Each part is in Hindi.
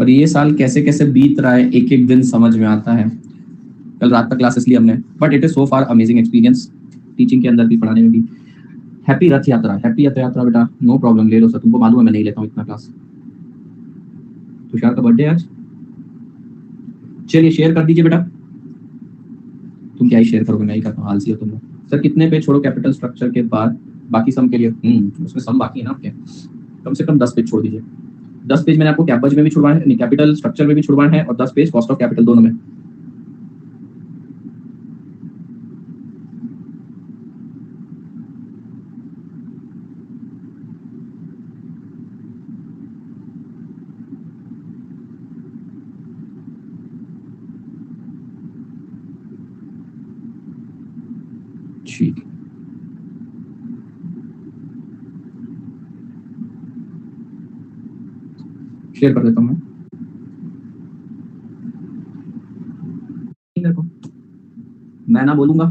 और ये साल कैसे कैसे बीत रहा है, एक एक दिन समझ में आता है। कल रात तक क्लासेस ली हमने, but it is so far amazing experience, teaching के अंदर भी, पढ़ाने में भी। हैप्पी रथ यात्रा, हैप्पी रथ यात्रा बेटा, नो प्रॉब्लम, ले लो सर, तुमको मालूम है मैं नहीं लेता हूँ इतना क्लास। तुषार का बर्थडे आज, चलिए शेयर कर दीजिए बेटा। तुम क्या ही शेयर करोगे, मैं ही करता हूँ, आलसी हो तुम लोग। सर कितने पेज छोड़ो कैपिटल स्ट्रक्चर के बाद, बाकी सम के लिए? उसमें सम बाकी है ना आपके, कम से कम 10 पेज छोड़ दीजिए। 10 पेज मैंने आपको कैपबज में भी छुड़वाना है, कैपिटल स्ट्रक्चर में भी छुड़वाना है, और 10 पेज कॉस्ट ऑफ कैपिटल, दोनों में। ठीक, शेयर कर देता हूँ मैं। देखो मैं ना बोलूंगा,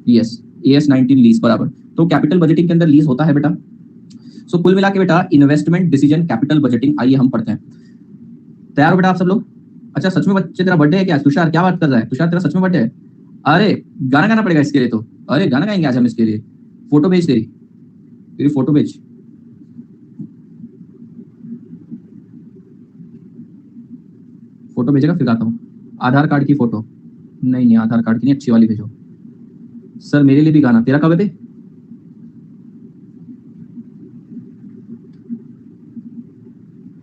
यस AS19 लीज बराबर, तो कैपिटल बजटिंग के अंदर लीज होता है बेटा। सो कुल मिला के बेटा इन्वेस्टमेंट डिसीजन कैपिटल बजटिंग, आइए हम पढ़ते हैं। तैयार हो बेटा आप सब लोग? अच्छा सच में बच्चे तेरा बर्थडे है क्या तुषार? क्या बात कर रहा है तुषार, तेरा सच में बर्थडे है? अरे गाना गाना पड़ेगा इसके लिए तो, अरे गाना गाएंगे आज हम इसके लिए। फोटो भेज, तेरी तेरी फोटो भेज। फोटो भेजेगा फिर गाता हूँ। आधार कार्ड की फोटो, नहीं नहीं आधार कार्ड की नहीं, अच्छी वाली भेजो। सर मेरे लिए भी गाना, तेरा कब है बे?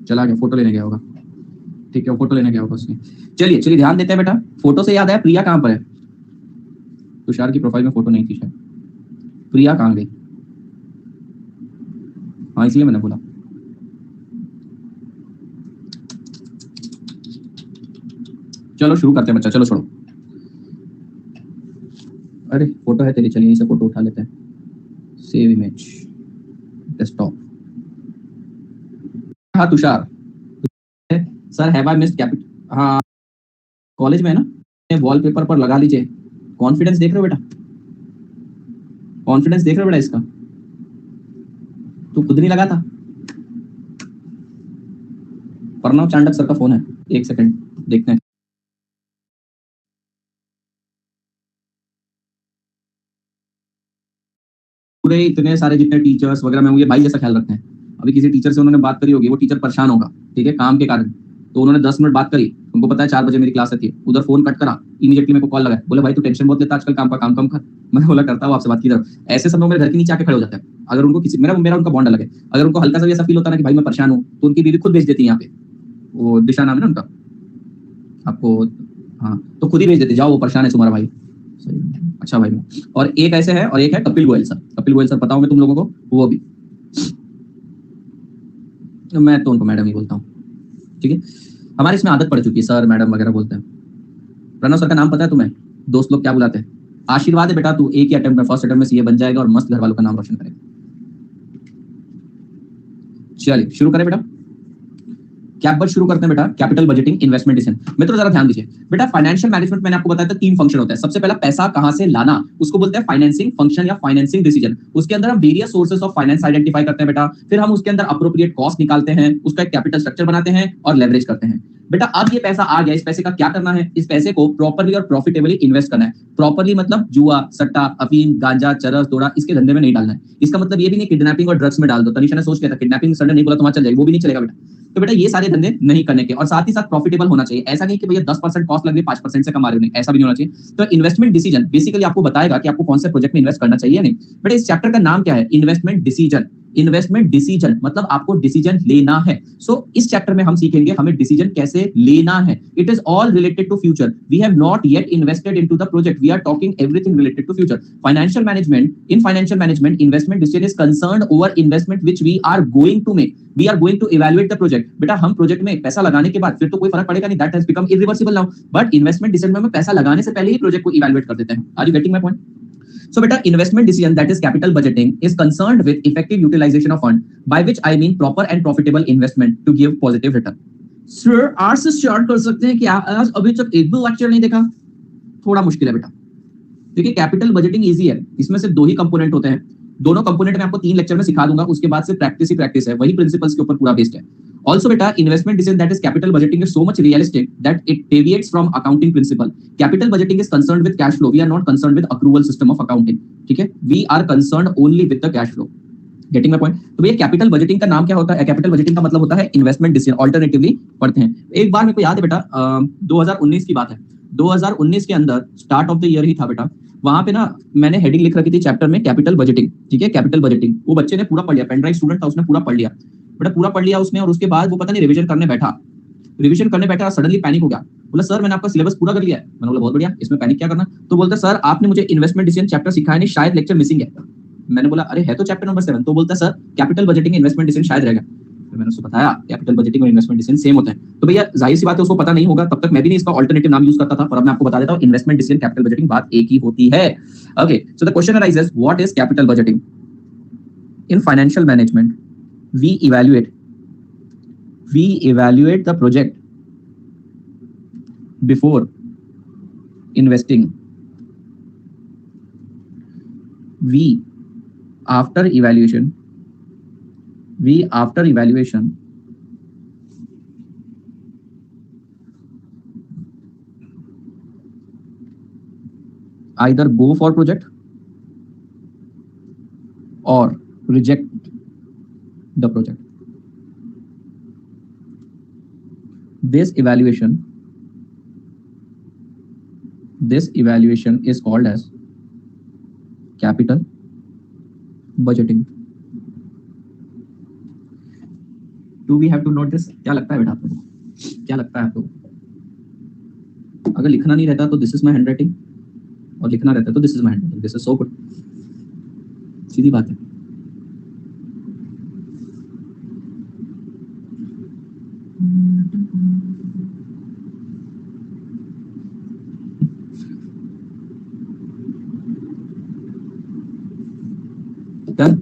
चला गया, फोटो लेने गया होगा, ठीक है फोटो लेने गया होगा उसने। चलिए चलिए ध्यान देते हैं बेटा। फोटो से याद आया, प्रिया कहाँ पर है? तुषार की प्रोफाइल में फोटो नहीं थी शायद, प्रिया कहाँ गई? हाँ इसलिए मैंने बोला। चलो शुरू करते हैं बच्चा, चलो छोड़ो। अरे फोटो है तेरी, चलिए इसे फोटो उठा लेते हैं। Save image, desktop. हाँ Tushar, sir have I missed capital, हाँ कॉलेज में है ना, वॉलपेपर पर लगा लीजिए। कॉन्फिडेंस देख रहे हो बेटा, कॉन्फिडेंस देख रहे हो बेटा इसका? तू खुद नहीं लगा था? प्रणव चांडक सर का फोन है, एक सेकंड देखते हैं। पूरे इतने सारे जितने टीचर्स वगैरह में, ये भाई जैसा ख्याल रखते हैं। अभी किसी टीचर से उन्होंने बात करी होगी, वो टीचर परेशान होगा, ठीक है, काम के कारण, तो उन्होंने 10 मिनट बात करी, उनको पता है 4 बजे मेरी क्लास रहती है, उधर फोन कट करा, इमीडिएटली मेरे को कॉल लगा, बोले भाई तू टेंशन बहुत लेता आजकल, काम का काम कम कर। मैंने बोला करता हूँ आपसे बात की। ऐसे सब लोग मेरे घर के नीचे आके खड़े हो जाते हैं, अगर उनको किसी मेरा उनका बॉन्ड अलग है, अगर उनको हल्का सा भी ऐसा फील होता है ना कि भाई मैं परेशान हूँ, तो उनकी बीवी खुद भेज देती है यहाँ पे, वो दिशा नाम है ना उनका आपको, हाँ तो खुद ही भेज देते, जाओ वो परेशान है तुम्हारा भाई। अच्छा भाई, और एक ऐसे है, और एक है कपिल गोयल सर। कपिल गोयल सर पता होंगे तुम लोगों को, वो भी, मैं तो उनको मैडम ही बोलता हूँ, ठीक है, हमारे इसमें आदत पड़ चुकी है सर मैडम वगैरह बोलते हैं। प्रणव सर का नाम पता है तुम्हें? दोस्त लोग क्या बुलाते हैं? आशीर्वाद है बेटा, तू एक ही अटेम्प्ट में, फर्स्ट अटेम्प्ट में सीए बन जाएगा और मस्त घर वालों का नाम रोशन करेगा। चलिए शुरू करें बेटा, कैपबज शुरू करते हैं बेटा। Capital budgeting, investment decision. मित्रों जरा ध्यान दीजिए बेटा, फाइनेंशियल मैनेजमेंट मैंने आपको बताया था 3 फंक्शन होता है। सबसे पहला पैसा कहां से लाना, उसको बोलते हैं फाइनेंसिंग फंक्शन या फाइनेंसिंग डिसीजन। उसके अंदर हम various sources of finance identify करते हैं बेटा, फिर हम उसके अंदर अप्रोप्रिएट कॉस्ट निकालते हैं, उसका एक कैपिटल स्ट्रक्चर बनाते हैं और लेवरेज करते हैं। बेटा अब ये पैसा आ गया, इस पैसे का क्या करना है? इस पैसे को प्रॉपर्ली और प्रॉफिटेबली इन्वेस्ट करना है। प्रॉपर्ली मतलब जुआ, सट्टा, अफीम, गांजा, चरस, दोड़ा, इसके धंधे में नहीं डालना है। इसका मतलब ये भी नहीं किडनैपिंग और ड्रग्स में डाल दो। तनिषा ने सोच लिया था किडनैपिंग सर ने नहीं बोला तो वहां चल जाएगी, वो भी नहीं चलेगा बेटा। तो बेटा ये सारे धंधे नहीं करने के, और साथ ही साथ प्रॉफिटेबल होना चाहिए। ऐसा नहीं कि भैया 10% कॉस्ट लग रही है 5% से कमा रहे हो, नहीं, ऐसा भी नहीं होना चाहिए। तो इन्वेस्टमेंट डिसीजन बेसिकली आपको बताएगा कि आपको कौन से प्रोजेक्ट में इन्वेस्ट करना चाहिए नहीं। बेटा इस चैप्टर का नाम क्या है? Investment decision. इन्वेस्टमेंट डिसीजन मतलब आपको डिसीजन लेना है। सो इस चैप्टर में हम सीखेंगे हमें डिसीजन कैसे लेना है। It is all related to future. We have not yet invested into the project, we are talking everything related to future. Financial management, in financial management investment decision is concerned over investment which we are going to make. We are going to evaluate the project. बेटा हम प्रोजेक्ट में पैसा लगाने के बाद फिर तो कोई फर्क पड़ेगा नहीं, that has become irreversible now, but investment decision में हम पैसा लगाने से पहले ही प्रोजेक्ट को इवैल्यूएट कर देते हैं। Are you getting my point? So beta investment decision, that is capital budgeting, is concerned with effective utilization of fund, by which I mean proper and profitable investment to give positive return. Sir आज से स्टार्ट कर सकते हैं क्या? आज अभी तक एक भी लेक्चर नहीं देखा, थोड़ा मुश्किल है बेटा। देखिए कैपिटल बजटिंग इजी है, इसमें सिर्फ 2 ही कंपोनेंट होते हैं। दोनों कंपोनेंट में आपको 3 लेक्चर में सिखा दूंगा, उसके बाद से प्रैक्टिस ही प्रैक्टिस है, वही प्रिंसिपल्स के ऊपर पूरा बेस्ड है। Also, beta, investment decision that is capital budgeting is so much realistic that it deviates from accounting principle. Capital budgeting is concerned with cash flow. We are not concerned with accrual system of accounting. ठीक है? We are concerned only with the cash flow. Getting my point? तो भैया कैपिटल बजटिंग का नाम क्या होता है? कैपिटल बजटिंग का मतलब होता है इन्वेस्टमेंट डिसीजन. ऑल्टरनेटिवली पढ़ते हैं. एक बार मेरे को याद है बेटा, 2019 की बात है. 2019 के अंदर स्टार्ट ऑफ द ईयर ही था बेटा. वहां पे ना मैंने हेडिंग लिख रखी थी चैप्टर में कैपिटल बजटिंग. ठीक है, कैपिटल बजटिंग. वो बच्चे ने पूरा पढ़ लिया. पेनड्राइव स्टूडेंट था, उसने पूरा पढ़ लिया बेटा, पूरा पढ़ लिया उसने. और उसके बाद वो पता नहीं रिवीजन करने बैठा, सडनली पैनिक हो गया. बोला सर मैंने आपका सिलेबस पूरा कर लिया है. मैंने बोला बहुत बढ़िया, इसमें पैनिक क्या करना. तो बोलता सर आपने मुझे इन्वेस्टमेंट डिसीजन चैप्टर सिखाया नहीं, शायद लेक्चर मिसिंग है. मैंने बोला अरे है तो चैप्टर नंबर 7. तो बोलता sir capital budgeting investment decision शायद रहेगा. फिर मैंने उसको बताया कैपिटल बजटिंग और इन्वेस्टमेंट डिसीजन सेम होता है. तो भैया जाहिर सी बात है उसको पता नहीं होगा, तब तक मैं भी नहीं इसका अल्टरनेटिव नाम यूज करता था. पर अब मैं आपको बता देता हूं इन्वेस्टमेंट डिसीजन कैपिटल बजटिंग बात एक ही होती है. Okay, so the question arises what is capital budgeting. In financial management we evaluate the project before investing. After evaluation either go for project or reject the project. This evaluation is called as capital budgeting. Do we have to note this? क्या लगता है बेटा आपको? क्या लगता है आपको? अगर लिखना नहीं रहता तो this is my handwriting, और लिखना रहता तो this is my handwriting. This is so good. सीधी बात है. Done.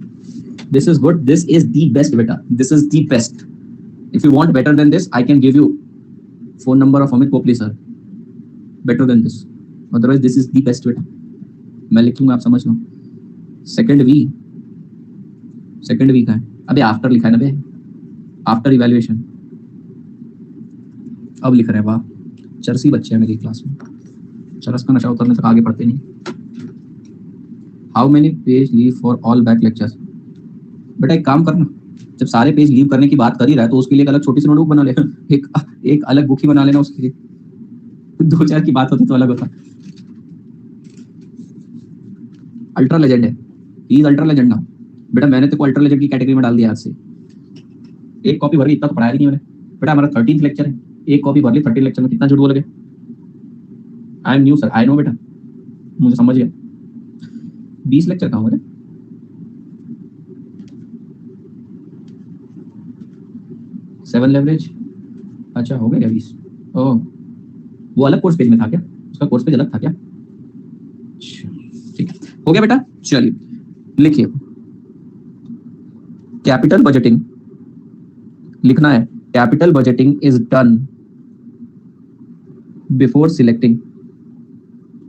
This is good. This is the best beta. This is the best. If you want better than this, I can give you phone number of Amit Popli sir. Better than this. Otherwise, this is the best beta. मैं लिख लूंगा, आप समझ लो. सेकंड वी का है. अबे आफ्टर लिखा है ना बे. After evaluation. अब लिख रहे हैं. वाह, चरसी बच्चे हैं मेरी क्लास में. चरस का नशा उतरने तक आगे पढ़ते नहीं. How many page leave for all back lectures. बेटा एक काम करना, जब सारे पेज लीव करने की बात कर ही रहा है तो उसके लिए एक अलग छोटी सी नोटबुक बना ले. एक अलग बुक ही बना लेना उसके लिए. 2-4 की बात होती तो अलग होता. अल्ट्रा लेजेंड है. ही इज अल्ट्रा लेजेंड ना बेटा. मैंने तो अल्ट्रा लेजेंड की कैटेगरी में डाल दिया आज से. एक कॉपी भर ली, इतना तो पढ़ाया नहीं मैंने बेटा. हमारा 13th लेक्चर है, एक कॉपी भर ली 13 लेक्चर में. कितना झूठ बोलोगे. I am new sir, I know बेटा, मुझे समझ गया. 20 लेक्चर कहाँ हो गए. 7 लेवरेज. अच्छा हो गया क्या 20. ओह, वो अलग कोर्स पेज में था क्या? उसका कोर्स पेज अलग था क्या? ठीक है, हो गया बेटा. चलिए लिखिए. कैपिटल बजटिंग लिखना है. Capital budgeting is done before selecting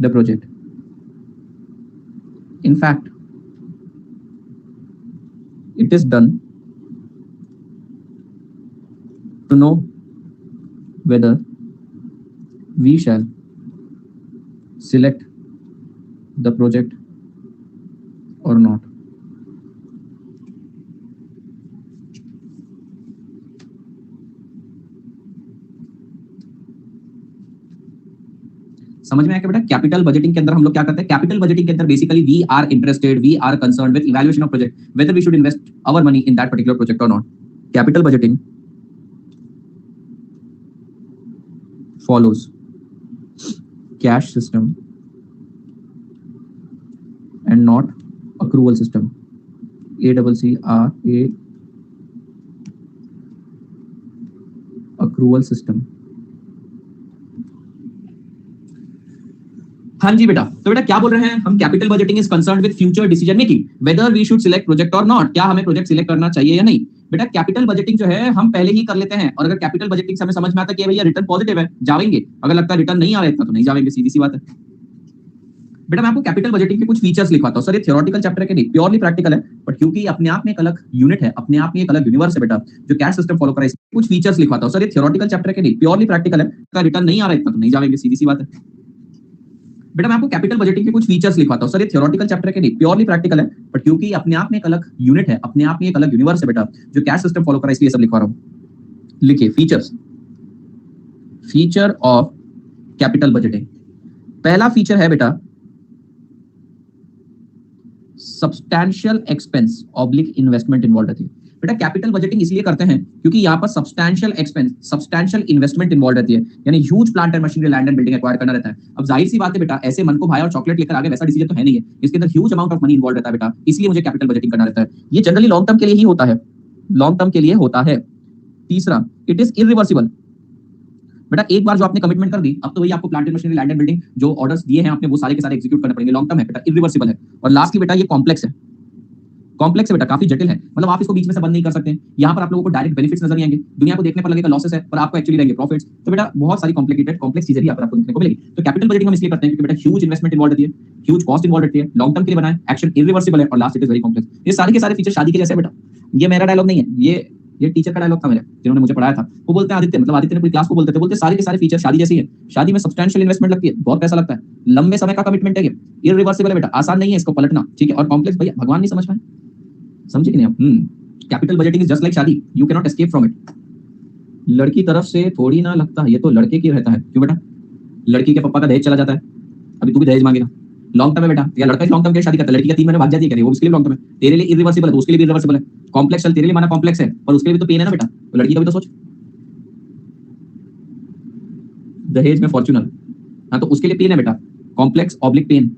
the project. In fact, it is done to know whether we shall select the project or not. समझ में आया क्या बेटा. कैपिटल बजटिंग के अंदर हम लोग क्या करते हैं. कैपिटल बजटिंग के अंदर basically we are interested, we are concerned with evaluation of project, whether we should invest our money in that particular project और not. Capital budgeting follows cash system and not accrual system. ACCRA accrual system. हाँ जी बेटा. तो बेटा क्या बोल रहे हैं हम. Capital budgeting is concerned with future decision making, whether we should select project और नॉट. क्या हमें प्रोजेक्ट सिलेक्ट करना चाहिए या नहीं. बेटा कैपिटल बजटिंग जो है हम पहले ही कर लेते हैं, और अगर कैपिटल बजटिंग से हमें समझ में आता है कि भैया रिटर्न पॉजिटिव है, जाएंगे. अगर लगता है रिटर्न नहीं आ रहा है तो नहीं जाएंगे. सीधी सी बात है. बेटा मैं आपको कैपिटल बजटिंग के कुछ फीचर्स लिखवाता हूँ सर। ये थियोरेटिकल चैप्टर है कि नहीं, प्योरली प्रैक्टिकल है, बट क्योंकि अपने आप में एक अलग यूनिट है, अपने आप में एक अलग यूनिवर्स है बेटा जो कैश सिस्टम फॉलो कर रहा है। कुछ फीचर्स लिखवाता हूँ सर। ये थियोरेटिकल चैप्टर है कि नहीं, प्योरली प्रैक्टिकल है। का रिटर्न नहीं आ रहा है इतना तो नहीं जाएंगे, सीधी सी बात है। बेटा मैं आपको कैपिटल बजटिंग के कुछ फीचर्स लिखवाता हूँ सर। ये थियोरेटिकल चैप्टर है कि नहीं, प्योरली प्रैक्टिकल है, बट क्योंकि अपने आप में एक अलग यूनिट है, अपने आप में एक अलग यूनिवर्स है बेटा जो कैश सिस्टम फॉलो कर रहा है, इसलिए सब लिखवा रहा हूँ। लिखिए features, feature of capital budgeting. पहला फीचर है बेटा substantial expense oblique investment involve रहती है। बेटा कैपिटल बजटिंग इसलिए करते हैं क्योंकि यहाँ पर substantial expense, substantial investment involve रहती है, यानी huge plant and machinery, land and building acquire करना रहता है। अब जाहिर सी बात है बेटा, ऐसे मन को भाया और चॉकलेट लेकर आगे वैसा डिसीजन तो है नहीं है, इसके अंदर huge amount of money involve रहता है बेटा, इसलिए मुझे कैपिटल बजटिंग करना रहता है। ये जनरली लॉन्ग टर्म के लिए ही होता है, लॉन्ग टर्म के लिए होता है। तीसरा, इट इज इरिवर्सिबल। बेटा एक बार जो आपने कमिटमेंट कर दी, अब तो वही आपको plant and machinery, land and building जो ऑर्डर्स दिए हैं आपने वो सारे के सारे एग्जीक्यूट करने पड़ेंगे। लॉन्ग टर्म है बेटा, इरिवर्सिबल है। और लास्टली बेटा ये कॉम्प्लेक्स है, कॉम्प्लेक्स है बेटा, काफी जटिल है, मतलब आप इसको बीच में से बंद नहीं कर सकते। यहाँ पर आप लोगों को डायरेक्ट बेनिफिट्स नजर नहीं आएंगे, दुनिया को देखने पर लगेगा लॉसेस है, पर आपको एक्चुअली रहेंगे प्रॉफिट्स। तो बेटा बहुत सारी कॉम्प्लिकेटेड कॉम्प्लेक्स चीजें भी आपको देखने को मिलेगी। तो कैपिटल बजटिंग हम इसलिए करते हैं क्योंकि बेटा ह्यूज इन्वेस्टमेंट इन्वॉल्व रहती है, ह्यूज कॉस्ट इन्वॉल्व रहती है, लॉन्ग टर्म के लिए बनाए, एक्शन इरिवर्सिबल है, और last it is very complex. ये सारे के सारे फीचर शादी के जैसे बेटा। ये मेरा डायलॉग नहीं है, ये टीचर का डायलॉग था मेरे, जिन्होंने मुझे पढ़ाया था। वो बोलते हैं आदित्य, मतलब आदित्य ने पूरी क्लास को बोलते सारे के सारे फीचर शादी जैसी है। शादी में सब्सटैंशियल इन्वेस्टमेंट लगती है, बहुत पैसा लगता है, लंबे समय का कमिटमेंट है, ये इरिवर्सिबल है बेटा, आसान नहीं है इसको पलटना, ठीक है। और कॉम्प्लेक्स भैया भगवान नहीं समझ पाए, समझे कि नहीं आप? Capital budgeting is just like शादी, you can not escape from it. लड़की तरफ से थोड़ी ना लगता है, ये तो लड़के की रहता है। क्यों बेटा? लड़की के पापा का दहेज चला जाता है, अभी तू भी दहेज मांगेगा। लॉन्ग टर्म है बेटा, या लड़का लॉन्ग टर्म के शादी करता है, लड़की का 3 महीने भाग जाती है, वो उसके लिए लॉन्ग टर्म है। तेरे लिए इरिवर्सिबल है तो उसके लिए भी इरिवर्सिबल है। कॉम्प्लेक्स चल, तेरे लिए माना कॉम्प्लेक्स है, पर उसके लिए भी तो पेन है ना बेटा, तो लड़की का भी तो सोच। दहेज में फॉर्च्यूनर, हाँ तो उसके लिए पेन है बेटा, कॉम्प्लेक्स ऑब्लिक पेन।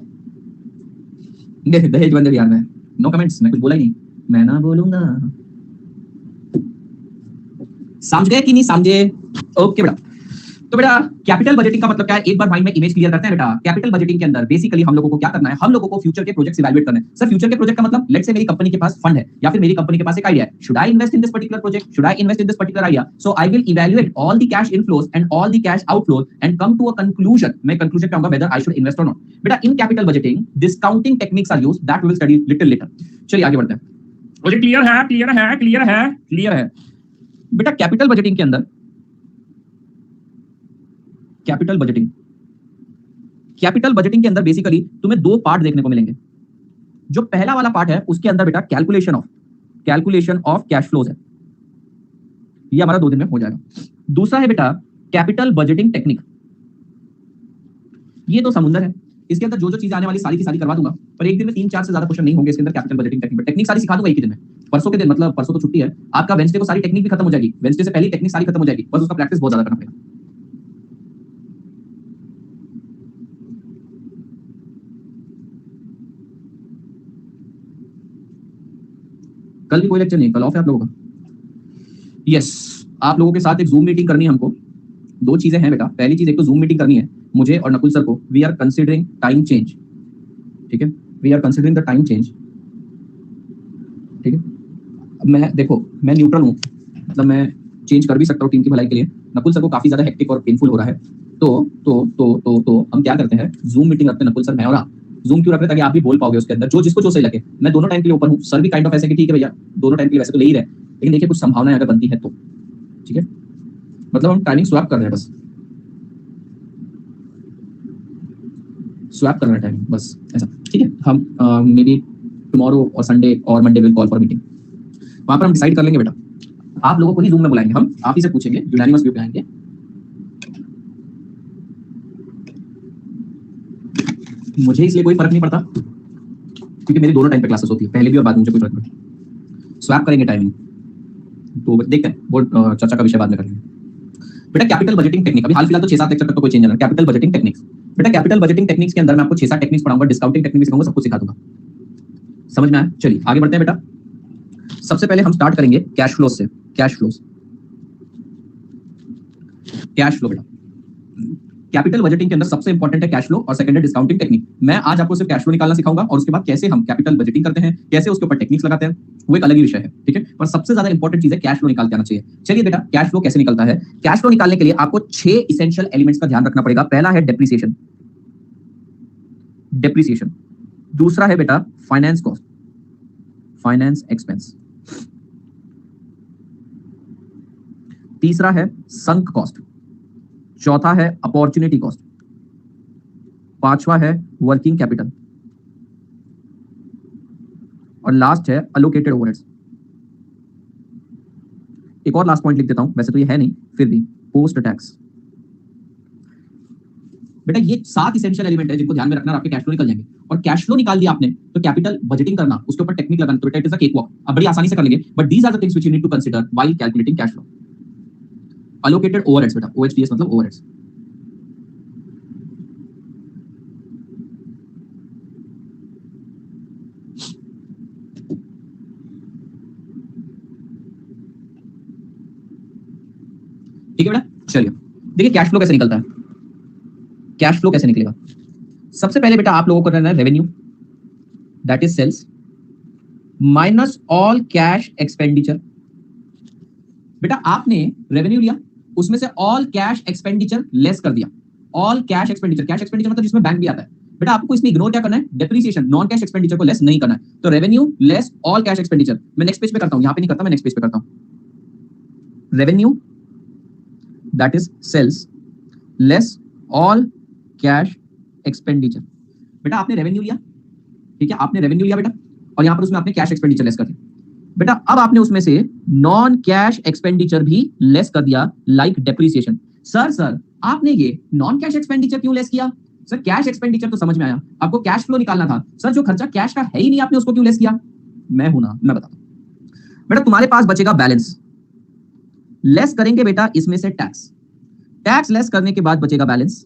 दहेज बंदे बिहार में, नो कमेंट्स, मैं कुछ बोला ही नहीं, मैं ना बोलूंगा। समझ गए कि नहीं समझे? ओके बेटा। तो बेटा कैपिटल बजटिंग का मतलब क्या है, एक बार माइंड में इमेज क्लियर करते हैं बेटा। कैपिटल बजटिंग के अंदर बेसिकली हम लोगों को क्या करना है, हम लोगों को फ्यूचर के प्रोजेक्ट्स इवैल्यूएट करने हैं। सर फ्यूचर के प्रोजेक्ट का मतलब, लेट्स से मेरी कंपनी के पास फंड है, या फिर मेरी कंपनी के पास एक आइडिया है, should I invest in this particular project, should I invest in this particular idea. So I will evaluate all the cash inflows and all the cash outflows and come to a conclusion. मैं कंक्लूजन पे आऊंगा whether I should invest or not. बेटा in capital budgeting discounting techniques are used, that we will study little later. चलिए आगे बढ़ते हैं। मुझे क्लियर है, क्लियर है, क्लियर है, क्लियर है। बेटा कैपिटल बजटिंग के अंदर, कैपिटल बजटिंग के अंदर बेसिकली तुम्हें 2 पार्ट देखने को मिलेंगे। जो पहला वाला पार्ट है उसके अंदर बेटा कैलकुलेशन ऑफ कैश फ्लोज है, ये हमारा 2 दिन में हो जाएगा। दूसरा है बेटा कैपिटल बजटिंग टेक्निक, ये तो समुंदर है, इसके अंदर जो जो चीजें आने वाली सारी की सारी करवा दूंगा, पर एक दिन में 3-4 से ज्यादा क्वेश्चन नहीं होंगे इसके अंदर। कैपिटल बजटिंग टेक्निक सारी सिखा दूंगा एक ही दिन में। परसों के दिन, मतलब परसों तो छुट्टी है आपका, वेडनेसडे को सारी टेक्निक भी खत्म हो जाएगी, वेडनेसडे से पहले टेक्निक सारी खत्म हो जाएगी, बस उसका प्रैक्टिस बहुत ज्यादा करना पड़ेगा। कल भी कोई लेक्चर नहीं, कल ऑफ है आप लोगों का। यस, आप लोगों के साथ एक जूम मीटिंग करनी है हमको। 2 चीजें हैं बेटा, पहली चीज एक तो जूम मीटिंग करनी है मुझे और नकुल सर को। We are considering time change, ठीक है, we are considering the time change, ठीक है। अब मैं देखो, मैं न्यूट्रल हूँ, मतलब मैं चेंज कर भी सकता हूँ टीम की भलाई के लिए। नकुल सर को काफी ज्यादा हेक्टिक और पेनफुल हो रहा है, तो हम क्या करते हैं, जूम मीटिंग रखते हैं नकुल सर, मैं और आप। जूम क्यों रख रहे हैं, ताकि आप भी बोल पाओगे उसके अंदर, जो जिसको जो सही लगे। मैं दोनों टाइम के लिए ओपन हूँ, सर भी काइंड ऑफ ऐसे कि ठीक है भैया दोनों टाइम के लिए वैसे तो ले ही रहे, लेकिन देखिए कुछ संभावनाएं अगर बनती है तो, ठीक है, मतलब हम टाइमिंग स्वैप कर रहे हैं, बस स्वैप कर रहे हैं टाइमिंग, बस ऐसा, ठीक है। हम मे बी टुमारो और संडे और Monday will call for meeting, वहां पर हम डिसाइड कर लेंगे बेटा। आप लोगों को ही जूम में बुलाएंगे, हम आप ही से पूछेंगे, यूनानिमस व्यू पे आएंगे। मुझे इसलिए कोई फर्क नहीं पड़ता क्योंकि मेरी दोनों टाइम पे क्लासेस होती है, पहले भी और बाद में, मुझे कोई फर्क नहीं। स्वैप करेंगे टाइमिंग, तो देखते हैं, वो चर्चा का विषय बाद में करेंगे। बेटा कैपिटल बजटिंग टेक्निक, अभी हाल फिलहाल तो 6-7 लेक्चर तक तो कोई चेंज नहीं है। कैपिटल बजटिंग टेक्निक्स, बेटा कैपिटल बजटिंग टेक्निक्स के अंदर मैं आपको 6-7 टेक्निक्स पढ़ाऊंगा, डिस्काउंटिंग टेक्निक सिखाऊंगा, सब कुछ सिखा दूंगा। समझ में आया? चलिए आगे बढ़ते हैं बेटा। सबसे पहले हम स्टार्ट करेंगे कैश फ्लो से। कैश फ्लो बेटा कैपिटल बजटिंग के अंदर सबसे इंपॉर्टेंट है कैश फ्लो, और सेकंड है डिस्काउंटिंग टेक्निक। मैं आज आपको सिर्फ कैश फ्लो निकालना सिखाऊंगा, और उसके बाद कैसे हम कैपिटल बजटिंग करते हैं, कैसे उसके ऊपर टेक्निक्स लगाते हैं, वो एक अलग ही विषय है, ठीक है। पर सबसे ज्यादा इंपॉर्टेंट चीज है कैश फ्लो निकाल के आना चाहिए। चलिए बेटा कैश फ्लो कैसे निकलता है। कैश फ्लो निकालने के लिए आपको 6 इसेंशियल एलिमेंट्स का ध्यान रखना पड़ेगा। पहला है डेप्रिसिएशन, डेप्रिसिएशन, दूसरा है बेटा फाइनेंस कॉस्ट, फाइनेंस एक्सपेंस, तीसरा है संक कॉस्ट, चौथा है अपॉर्चुनिटी कॉस्ट, पांचवा है वर्किंग कैपिटल और लास्ट है अलोकेटेड ओवरहेड्स। एक और लास्ट पॉइंट लिख देता हूं, वैसे तो ये है नहीं फिर भी, पोस्ट टैक्स। बेटा ये 7 इसेंशियल एलिमेंट है जिनको ध्यान में रखना, आपके कैश फ्लो निकल जाएंगे। और कैश फ्लो निकाल दिया आपने तो कैपिटल बजटिंग करना, उसके ऊपर टेक्निक लगाना, तो it is a cake walk, अब बड़ी आसानी से कर लेंगे। But these are the things which you need to consider while calculating cash flow. Allocated overheads बेटा, ओएचटीएस मतलब ओवरहेड्स। ठीक है बेटा, चलिए देखिए कैश फ्लो कैसे निकलता है। कैश फ्लो कैसे निकलेगा? सबसे पहले बेटा आप लोगों को करना है revenue, that is sales, minus all cash expenditure. बेटा आपने रेवेन्यू लिया, उसमें से ऑल कैश एक्सपेंडिचर लेस कर दिया। All cash expenditure, cash expenditure मतलब जिसमें बैंक भी आता है। बेटा आपको इसमें इग्नोर क्या करना है? डेप्रिसिएशन, नॉन कैश एक्सपेंडिचर को लेस नहीं करना है। तो revenue less all cash expenditure. मैं नेक्स्ट पेज पे करता हूं, यहां पे नहीं करता, मैं नेक्स्ट पेज पे करता हूं। Revenue that is sales less all cash expenditure. बेटा आपने रेवेन्यू लिया, ठीक है, आपने रेवेन्यू लिया बेटा, और यहां पर उसमें आपने कैश एक्सपेंडिचर लेस कर दिया। बेटा अब आपने उसमें से नॉन कैश एक्सपेंडिचर भी लेस कर दिया, लाइक डेप्रिसिएशन। सर आपने ये नॉन कैश एक्सपेंडिचर क्यों लेस किया? सर कैश एक्सपेंडिचर तो समझ में आया, आपको कैश फ्लो निकालना था। सर जो खर्चा कैश का है ही नहीं, आपने उसको क्यों लेस किया? मैं हूं ना, मैं बताता हूं। बेटा तुम्हारे पास बचेगा बैलेंस, लेस करेंगे बेटा इसमें से टैक्स, टैक्स लेस करने के बाद बचेगा बैलेंस,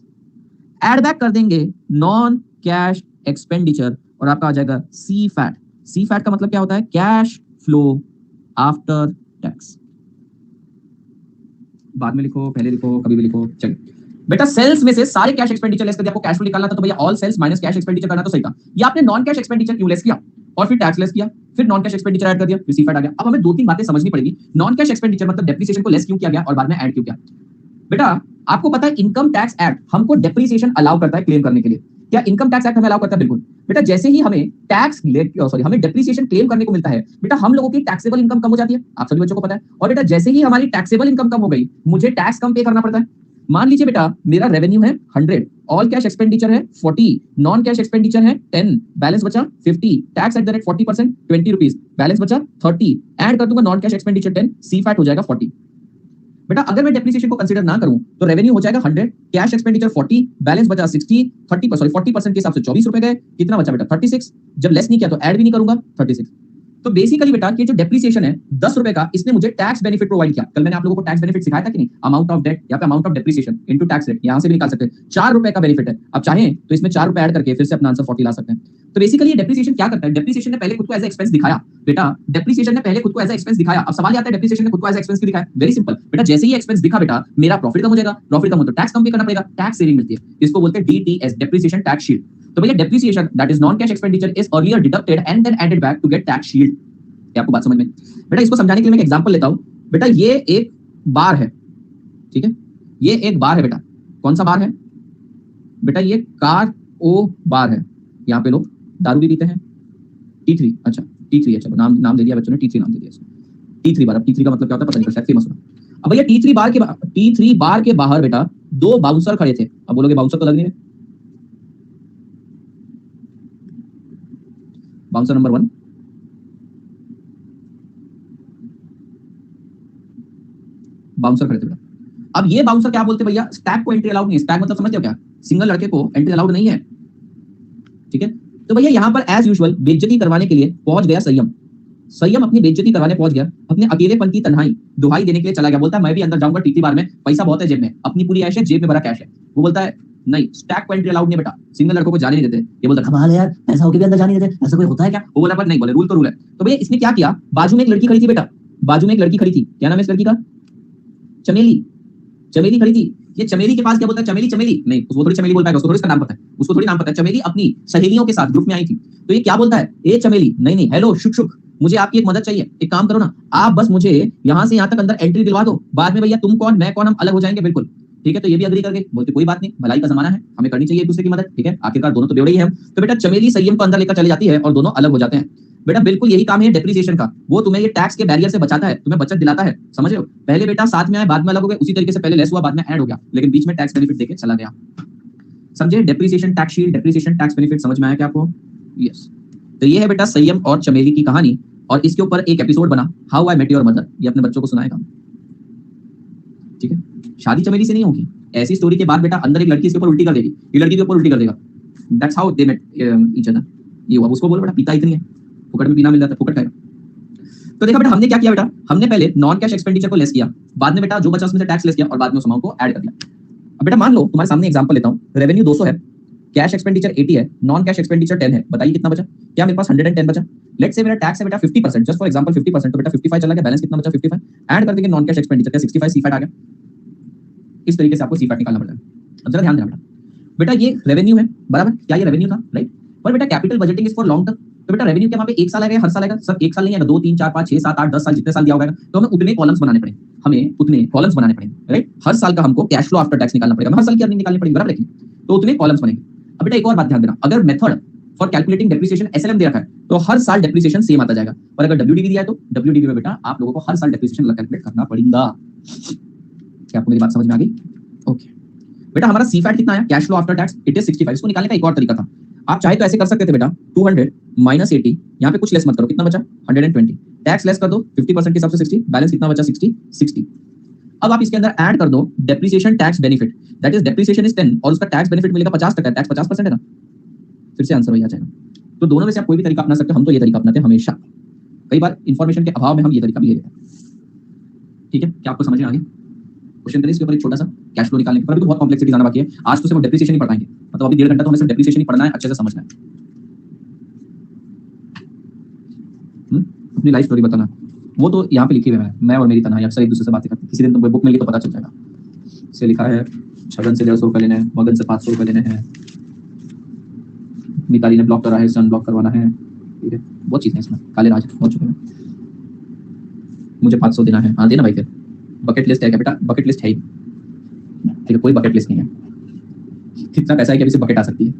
एड बैक कर देंगे नॉन कैश एक्सपेंडिचर और आपका आ जाएगा सी फैट। सी फैट का मतलब क्या होता है? Cash flow after tax. बाद में लिखो, पहले लिखो, कभी भी लिखो, चलिए। बेटा सेल्स में से सारे कैश एक्सपेंडिचर लेस कर दिया, आपको कैश फ्लो निकालना था, तो भैया all sales minus cash expenditure करना तो सही था। ये आपने नॉन कैश एक्सपेंडिचर क्यों लेस किया और फिर टैक्स लेस किया, फिर नॉन कैश एक्सपेंडिचर ऐड कर दिया, फिर सी फैट आ गया। अब हमें 2-3 बातें समझनी पड़ेगी। नॉन कैश एक्सपेंडिचर मतलब डेप्रिसिएशन को लेस क्यों किया गया और बाद में ऐड क्यों किया? बेटा आपको पता है इनकम टैक्स एक्ट हमको डेप्रिसिएशन अलाउ करता है क्लेम करने के लिए। क्या इनकम टैक्स एक्ट हमें अलाउ करता है? बिल्कुल। बेटा जैसे ही हमें हमें डेप्रिसिएशन क्लेम करने को मिलता है, बेटा हम लोगों की टैक्सेबल इनकम कम हो जाती है, आप सभी बच्चों को पता है। और बेटा जैसे ही हमारी टैक्सेबल इनकम कम हो गई, मुझे टैक्स कम पे करना पड़ता है। मान लीजिए बेटा मेरा रेवेन्यू है 100, ऑल कैश एक्सपेंडिचर है 40, नॉन कैश एक्सपेंडिचर है 10, बैलेंस बचा 50, tax at the rate 40%, 20 rupees, balance बचा 30, ऐड कर दूंगा नॉन कैश एक्सपेंडिचर 10, सी फैट हो जाएगा 40। बेटा अगर मैं डेप्रिसिएशन को कंसीडर ना करूं तो रेवेन्यू हो जाएगा 100, कैश एक्सपेंडिचर 40, बैलेंस बचा 60, 40% के हिसाब से 24 रुपए गए, कितना बचा बेटा 36। जब लेस नहीं किया तो ऐड भी नहीं करूंगा, 36। तो बेसिकली बेटा ये जो डेप्रिसिएशन है 10 रुपए का, इसने मुझे टैक्स बेनिफिट प्रोवाइड किया। कल मैंने आप लोगों को टैक्स बेनिफिट सिखाया था कि नहीं? अमाउंट ऑफ डेट या amount of depreciation into tax rate, यहां से भी निकाल सकते हैं। 4 रुपए का बेनिफिट है। अब चाहें तो इसमें 4 रुपए ऐड करके फिर से अपना आंसर 40 ला सकते हैं। तो बेसिकली ये डेप्रिसिएशन क्या करता है? डेप्रिसिएशन ने पहले खुद को एज एक्सपेंस दिखाया। बेटा डेप्रिसिएशन ने पहले खुद को एज एक्सपेंस दिखाया। अब सवाल आता है डेप्रिसिएशन ने खुद को एज एक्सपेंस क्यों दिखाया? वेरी सिंपल बेटा, जैसे ही एक्सपेंस दिखा बेटा मेरा प्रॉफिट कम हो जाएगा, प्रॉफिट कम हो तो टैक्स कम पे करना पड़ेगा, टैक्स सेविंग मिलती है, इसको बोलते हैं डीटीएस, डेप्रिसिएशन टैक्स शील्ड। तो भैया depreciation that is non cash expenditure is earlier deducted and then added back to get tax shield. आपको बात समझ में? बेटा इसको समझाने के लिए मैं एक एग्जांपल लेता हूं। बेटा ये एक बार है, ठीक है, ये एक बार है बेटा। कौन सा बार है बेटा? ये कार ओ बार है। यहाँ पे लोग दारू भी पीते हैं। T3, अच्छा T3 है, चलो नाम दे दिया बच्चों ने, T3 नाम दे दिया इसको। T3 बार, अब T3 का मतलब क्या होता है पता नहीं, शायद फेमस होना। अब भैया T3 बार के बाहर बेटा 2 बाउंसर खड़े थे। अब बोलोगे बाउंसर तो लग नहीं रहे। बाउंसर नंबर 1, बाउंसर खड़े थे बेटा। अब ये बाउंसर क्या बोलते हैं भैया? स्टैक को एंट्री अलाउड नहीं है। स्टैक मतलब समझते हो क्या? सिंगल लड़के को एंट्री अलाउड नहीं है, ठीक है। तो भैया यहाँ पर एज यूजुअल बेइज्जती करवाने के लिए पहुंच गया संयम। संयम अपनी बेइज्जती करवाने पहुंच गया, अपने अकेलेपन की तन्हाई दुहाई देने के लिए चला गया। बोलता है मैं भी अंदर जाऊंगा T3 बार में, पैसा बहुत है जेब में, अपनी पूरी ऐश है, जेब में भरा कैश है। वो बोलता है नहीं, स्टैक को एंट्री अलाउड नहीं बेटा, सिंगल लड़कों को जाने नहीं देते। ये बोलता कमाल है यार, पैसा होके भी अंदर जाने नहीं देते, ऐसा कोई होता है क्या? वो बोला पर नहीं, बोले रूल तो रूल है। तो भैया इसने क्या किया? बाजू में एक लड़की खड़ी थी बेटा, बाजू में एक लड़की खड़ी थी। क्या नाम है इस लड़की का? चमेली। चमेली खड़ी थी। ये चमेली के पास क्या बोलता है? चमेली चमेली नहीं, उसको थोड़ी चमेली बोल पाएगा, उसको थोड़ी इसका नाम पता है, उसको थोड़ी नाम पता है। चमेली अपनी सहेलियों के साथ ग्रुप में आई थी। तो ये क्या बोलता है? ए चमेली, नहीं नहीं, हेलो शुक शुक, मुझे आपकी एक मदद चाहिए। एक काम करो ना, आप बस मुझे यहां से यहां तक अंदर एंट्री दिलवा दो, बाद में भैया तुम कौन मैं कौन हम अलग हो जाएंगे। बिल्कुल। ठीक है, तो ये भी अग्री करके बोलते कोई बात नहीं, भलाई का जमाना है, हमें करनी चाहिए एक दूसरे की मदद, ठीक है, आखिरकार दोनों तो बेवड़े ही हैं हम। तो बेटा चमेली संयम को अंदर लेकर चली जाती है और दोनों अलग हो जाते हैं। बेटा बिल्कुल यही काम है डेप्रिसिएशन का, वो तुम्हें ये टैक्स के बैरियर से बचाता है, तुम्हें बचत दिलाता है, समझ रहे हो। पहले बेटा साथ में आए बाद में अलग हो गए, उसी तरीके से पहले लेस हुआ बाद में ऐड हो गया, लेकिन बीच में टैक्स बेनिफिट देके चला गया। समझे, depreciation tax shield, depreciation tax benefit समझ में आया क्या आपको? यस। तो ये है बेटा संयम और चमेली की कहानी, और इसके ऊपर एक एपिसोड बना how I met your mother, ये अपने बच्चों को सुनाएगा, ठीक है। शादी चमेली से नहीं होगी, ऐसी स्टोरी के बाद बेटा अंदर एक लड़की इसके ऊपर उल्टी कर देगी, ये लड़की के ऊपर उल्टी कर देगा, that's how they met each other. ये हुआ, उसको बोलो बेटा पीता इतनी है, फुकट में पीना मिल जाता है, फुकट खाएगा। तो देखा बेटा हमने क्या किया बेटा, हमने पहले नॉन कैश एक्सपेंडिचर को लेस किया, बाद में बेटा जो बचा उसमें से टैक्स लेस किया, और बाद में उस अमाउंट को ऐड कर दिया। अब बेटा मान लो तुम्हारे सामने एग्जांपल लेता हूं, रेवेन्यू 200 है, कैश एक्सपेंडिचर 80 है, नॉन कैश एक्सपेंडिचर 10 है, बताइए कितना बचा? क्या मेरे पास 110 बचा? लेट्स से मेरा टैक्स है बेटा 50%, जस्ट फॉर एग्जांपल 50%, तो बेटा 55 चला गया, बैलेंस कितना बचा? 55 ऐड कर देंगे नॉन कैश एक्सपेंडिचर का 65, सीफैट आ गया। इस तरीके से आपको सीफैट निकालना पड़ता है। अब जरा ध्यान देना बेटा, ये रेवेन्यू है बराबर, क्या ये रेवेन्यू था, राइट। पर बेटा capital budgeting is for long term, तो बेटा रेवेन्यू के वहां पे एक साल आएगा, हर साल आएगा सर? एक साल नहीं आएगा, 2 3 4 5 6 7 8 10 साल, जितने साल दिया होगा, तो हमें उतने कॉलम्स बनाने पड़ेंगे, हमें उतने कॉलम्स बनाने पड़ेंगे, राइट। हर साल का हमको कैश फ्लो आफ्टर टैक्स निकालना पड़ेगा, हर साल की अर्निंग निकालनी पड़ेगी, बराबर है, तो उतने कॉलम्स बनेंगे। अब बेटा एक और बात ध्यान देना, अगर method for calculating depreciation SLM दे रखा है, तो हर साल डेप्रिसिएशन सेम आता जाएगा, पर अगर डब्ल्यूडीवी दिया है तो डब्ल्यूडीवी में बेटा आप लोगों को हर साल डेप्रिसिएशन अलग कैलकुलेट करना पड़ेगा। क्या आपको मेरी बात समझ में आ गई? ओके बेटा, हमारा सीफैट कितना आया, cash flow after tax, it is 65। इसको निकालने का एक और तरीका था, आप चाहे तो ऐसे कर सकते थे बेटा, 200 माइनस 80, यहाँ पे कुछ लेस मत करो, कितना बचा? 120, टैक्स लेस कर दो 50% के हिसाब से 60, बैलेंस कितना बचा? 60। अब आप इसके अंदर ऐड कर दो depreciation tax benefit, that is depreciation is 10 और उसका टैक्स बेनिफिट मिलेगा 50%, टैक्स 50% है ना, फिर से आंसर वही आ जाएगा। तो दोनों में से आप कोई भी तरीका अपना सकते हो, हम तो ये तरीका अपनाते हैं हमेशा, कई बार इंफॉर्मेशन के अभाव में हम ये तरीका भी ले लेते हैं, ठीक है। क्या आपको समझ में आ गया? क्वेश्चन करें इसके ऊपर एक छोटा सा कैश फ्लो निकालने के, पर अभी तो बहुत कॉम्प्लेक्सिटी जाना बाकी है, आज तो सिर्फ डेप्रिसिएशन ही पढ़ाएंगे, मतलब अभी 1.5 घंटा तो हमें सिर्फ डेप्रिसिएशन ही पढ़ना है, अच्छे से समझना है। अपनी लाइफ स्टोरी बताना, वो तो यहाँ पे लिखी हुई है, मैं और मेरी तन्हाई अक्सर एक दूसरे से बातें करते हैं, किसी दिन तुमको बुक मिल गई तो पता चल जाएगा। से लिखा है छगन से 150 रुपए लेने हैं, मगन से 500 रुपए लेने हैं, मिताली ने ब्लॉक करा है, सन ब्लॉक करवाना है, ठीक है, बहुत चीजें इसमें, काले राज बहुत चुके हैं, मुझे 500 देना है, हाँ देना भाई। फिर बकेट लिस्ट है क्या बेटा? बकेट लिस्ट है ही, ठीक है, कोई बकेट लिस्ट नहीं है। कितना पैसा है कि अभी से बकेट आ सकती है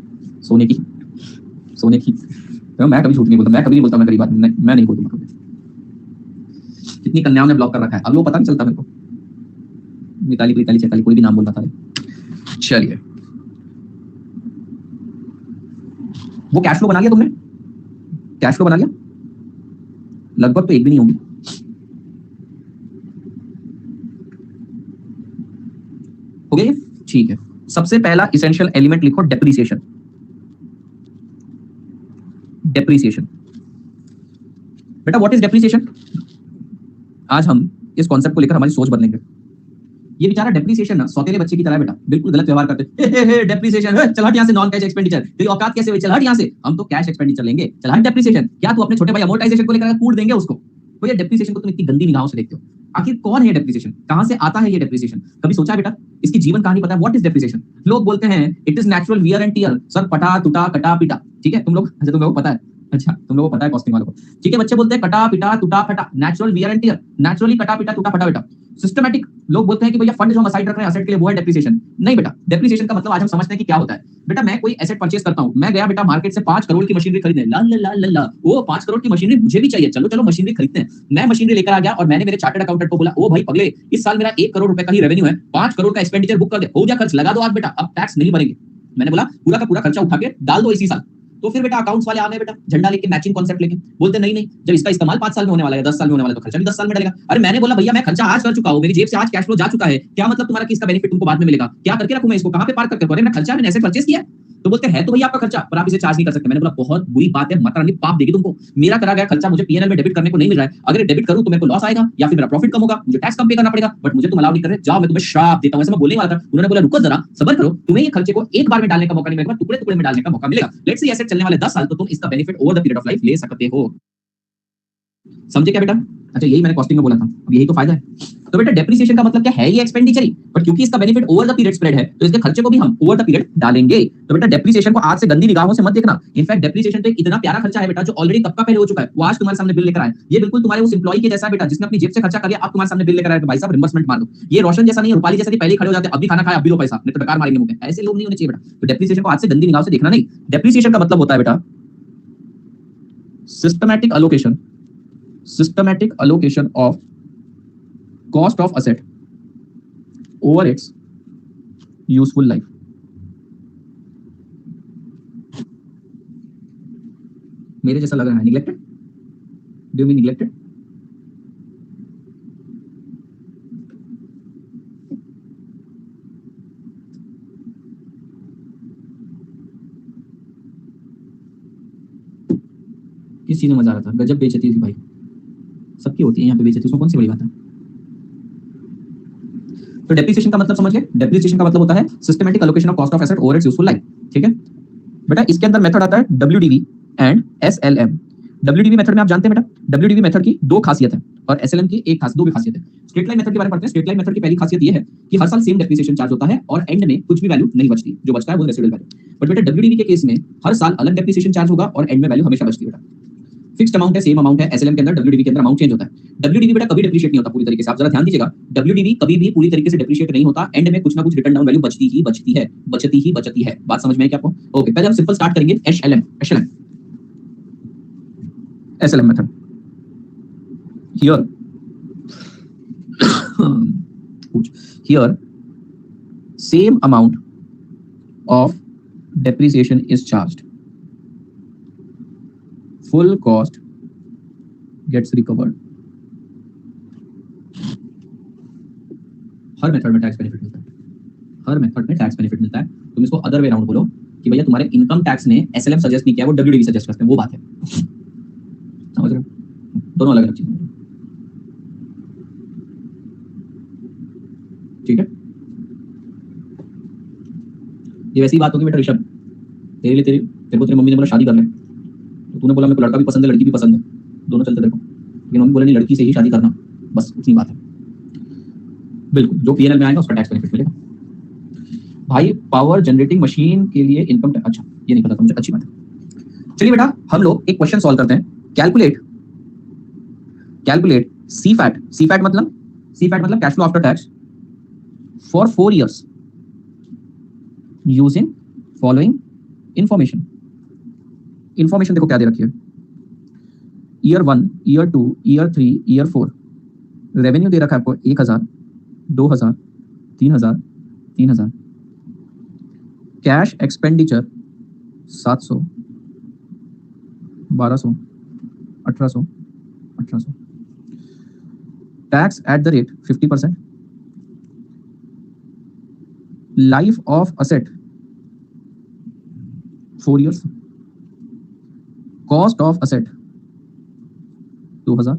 सोने की, सोने की। तो मैं कभी झूठ नहीं बोलता, मैं कभी नहीं बोलता मैं गरीब आदमी, मैं नहीं बोलूंगा कभी। कितनी कन्याओं ने ब्लॉक कर रखा है, अब वो पता नहीं चलता मेरे को, मिताली प्रीताली चैताली कोई भी नाम बोल रहा था। चलिए, वो कैश फ्लो बना लिया तुमने? कैश फ्लो बना लिया? लगभग तो एक भी नहीं होगी, हो गया? ठीक है, सबसे पहला इसेंशियल एलिमेंट लिखो डेप्रिसिएशन। डेप्रिसिएशन बेटा, व्हाट इज डेप्रिसिएशन? आज हम इस कॉन्सेप्ट को लेकर हमारी सोच बदलेंगे। ये बेचारा डेप्रिसिएशन ना सौतेले बच्चे की तरह बेटा, बिल्कुल गलत व्यवहार करते हैं। डेप्रिसिएशन, चल हट यहाँ से, नॉन कैश एक्सपेंडिचर, तेरी औकात कैसे हुई, चल हट यहाँ से, हम तो कैश एक्सपेंडिचर लेंगे, चल हट डेप्रिसिएशन। क्या तू अपने छोटे भाई अमोर्टाइजेशन को लेकर कूट देंगे उसको? तो ये डेप्रिसिएशन को तुम इतनी गंदी निगाहों से देखते हो, आखिर कौन है ये डेप्रिसिएशन, कहां से आता है ये डेप्रिसिएशन? कभी सोचा बेटा इसकी जीवन कहानी पता है? What is depreciation? लोग बोलते हैं it is natural wear and tear, sir पटा टूटा कटा पिटा, ठीक है, तुम लोग, अच्छा तुम लोगों को पता है, अच्छा तुम लोगों को पता है कॉस्टिंग वालों को, ठीक है, बच्चे बोलते हैं कटा पिटा टूटा फटा, natural wear and tear, naturally कटा पिटा टूटा फटा बेटा। सिस्टमैटिक लोग बोलते हैं कि भैया फंड जो हम असाइड रख रहे हैं एसेट के लिए वो है डेप्रिसिएशन। नहीं बेटा, डेप्रिसिएशन का मतलब आज हम समझते हैं कि क्या होता है। बेटा मैं कोई एसेट परचेज करता हूं, मैं गया बेटा मार्केट से 5 करोड़ की मशीनरी खरीदने, ला ला ला ला ला, ओ 5 करोड़ की मशीनरी मुझे भी चाहिए, चलो चलो मशीनरी खरीदते हैं। मैं मशीनरी लेकर आ गया और मैंने मेरे चार्टर्ड अकाउंटेंट को बोला, ओ भाई पगले, इस साल मेरा 1 करोड़ रुपए का ही रेवेन्यू है, 5 करोड़ का एक्सपेंडिचर बुक कर दे, हो गया खर्च, लगा दो आज बेटा, अब टैक्स नहीं भरेंगे। मैंने बोला पूरा का पूरा खर्चा उठा के डाल दो इसी साल। तो फिर बेटा अकाउंट्स वाले आ गए बेटा झंडा लेके, मैचिंग कॉन्सेप्ट लेके, बोलते नहीं नहीं, जब इसका इस्तेमाल 5 साल में होने वाला है, 10 साल में होने वाला है, तो खर्चा भी 10 साल में डलेगा। अरे मैंने बोला भैया मैं खर्चा आज कर चुका हूं, मेरी जेब से आज कैश फ्लो जा चुका है, क्या मतलब तुम्हारा कि इसका बेनिफिट तुमको बाद में मिलेगा? क्या करके रखूं मैं इसको, कहां पे पार्क करके? अरे मैं खर्चा मैंने ऐसे परचेज किया। तो बोलते हैं तो भैया आपका खर्चा, पर आप इसे चार्ज नहीं कर सकते। मैंने बोला बहुत बुरी बात है, माता रानी पाप देगी तुमको, मेरा करा गया खर्चा मुझे पीएनएल में डेबिट करने को नहीं मिल रहा है, अगर डेबिट करूं तो मेरे को लॉस आएगा या फिर मेरा प्रॉफिट कम होगा, मुझे टैक्स कम पे करना पड़ेगा, बट मुझे तुम अलाउ नहीं कर रहे, जाओ मैं तुम्हें श्राप देता हूं। ऐसा मैं बोलने वाला था, उन्होंने बोला रुको जरा सब्र करो, तुम्हें ये खर्चे को एक बार में डालने का मौका नहीं मिलेगा, टुकड़े टुकड़े में डालने का मौका मिलेगा। लेट्स से एसेट चलने वाले 10 साल, तो तुम इसका benefit over the period of life ले सकते हो। समझे क्या बेटा? अच्छा यही मैंने कॉस्टिंग में बोला था, अब यही तो फायदा है। तो बेटा डेप्रिसिएशन का मतलब क्या है, ये एक्सपेंडिचर ही, बट क्योंकि इसका benefit over the period spread है तो इसके खर्चे को भी हम ओवर द पीरियड डालेंगे। तो बेटा डेप्रिसिएशन को आज से गंदी निगाहों से मत देखना। इनफैक्ट डेप्रिसिएशन तो एक इतना प्यारा खर्चा है बेटा जो ऑलरेडी कब का पहले हो चुका है, वो आज तुम्हारे सामने बिल लेकर आया। ये बिल्कुल तुम्हारे उस एम्प्लॉय के जैसा बेटा जिसने अपनी जेब से खर्चा कर लिया, अब तुम्हारे सामने बिल लेकर आया तो भाई साहब रिम्बर्समेंट मार दो। ये रोशन जैसा नहीं है, रूपाली जैसा नहीं, पहले खड़े हो जाते अभी खाना खाया अभी दो पैसा, नहीं तो डकार मारेंगे मुंह पे। ऐसे लोग नहीं होने चाहिए बेटा। तो डेप्रिसिएशन को आज से गंदी निगाहों से देखना नहीं। डेप्रिसिएशन का मतलब होता है बेटा systematic allocation of cost of asset over its useful life। मेरे जैसा लग रहा है निग्लेक्टेड, डू मीन निग्लेक्टेड? किस चीज में मजा आ रहा था? गजब बेइज्जती थी भाई, सबकी होती है यहाँ पे बेइज्जती, उसमें कौन सी बड़ी बात है। तो डेप्रिसिएशन का मतलब समझ गए? डेप्रिसिएशन का मतलब होता है systematic allocation of cost of asset over it's useful life. ठीक है बेटा, इसके अंदर मेथड आता है WDV and SLM। WDV method में आप जानते हैं बेटा, WDV मेथड की दो खासियत है और SLM की एक खास, दो भी खासियत है। स्ट्रेट लाइन मेथड के बारे में पढ़ते हैं। स्ट्रेट लाइन मेथड की पहली खासियत ये है कि हर साल सेम डेप्रिसिएशन चार्ज होता है और एंड में कुछ भी वैल्यू नहीं बचती, जो बचता है वो रेसिडुअल वैल्यू। बट बेटा WDV के केस में हर साल अलग डेप्रिसिएशन चार्ज होगा और एंड में वैल्यू हमेशा बचती है बेटा। फिक्स्ड अमाउंट है, सेम अमाउंट है। SLM के अंदर WDV के अंदर अमाउंट चेंज होता है। WDV बेटा कभी डेप्रिशिएट नहीं होता पूरी तरीके से, आप जरा ध्यान दीजिएगा। WDV कभी भी पूरी तरीके से डेप्रिशिएट नहीं होता, एंड में कुछ ना कुछ रिटर्न डाउन वैल्यू बचती है। बात समझ में आई क्या आपको? ओके, पहले हम सिंपल स्टार्ट करेंगे SLM method. Here same amount of depreciation is charged, full cost gets recovered। Her method में टैक्स बेनिफिट मिलता है। तुम इसको अदर वे राउंड बोलो कि भैया तुम्हारे इनकम टैक्स ने SLM सजेस्ट नहीं किया, वो WDV सजेस्ट करते हैं, वो बात है। समझ रहे हो? दोनों अलग अलग चीजें। ठीक है, ये वैसी बात होगी बेटा ऋषभ, तेरे को तेरी मम्मी ने बोला शादी कर ले, तो तूने बोला मेरे को लड़का भी पसंद है लड़की भी पसंद है, दोनों चलते देखो, लेकिन मम्मी बोले नहीं लड़की से ही शादी करना, बस इतनी बात है। बिल्कुल, जो PNL में आएगा उसका टैक्स बेनिफिट मिलेगा। भाई पावर जनरेटिंग मशीन के लिए इनकम टैक्स, अच्छा ये नहीं पता था मुझे, अच्छी बात है। चलिए बेटा हम लोग एक क्वेश्चन सॉल्व करते हैं। कैलकुलेट CFAT मतलब cash flow after tax for 4 years using following information। देखो क्या दे रखी है, year 1, year 2, year 3, year 4। Revenue दे रखा है आपको 1000, 2000, 3000। Cash expenditure 700, 1200, 1800। Tax at the rate 50%। Life of asset 4 years। Cost of asset 2000।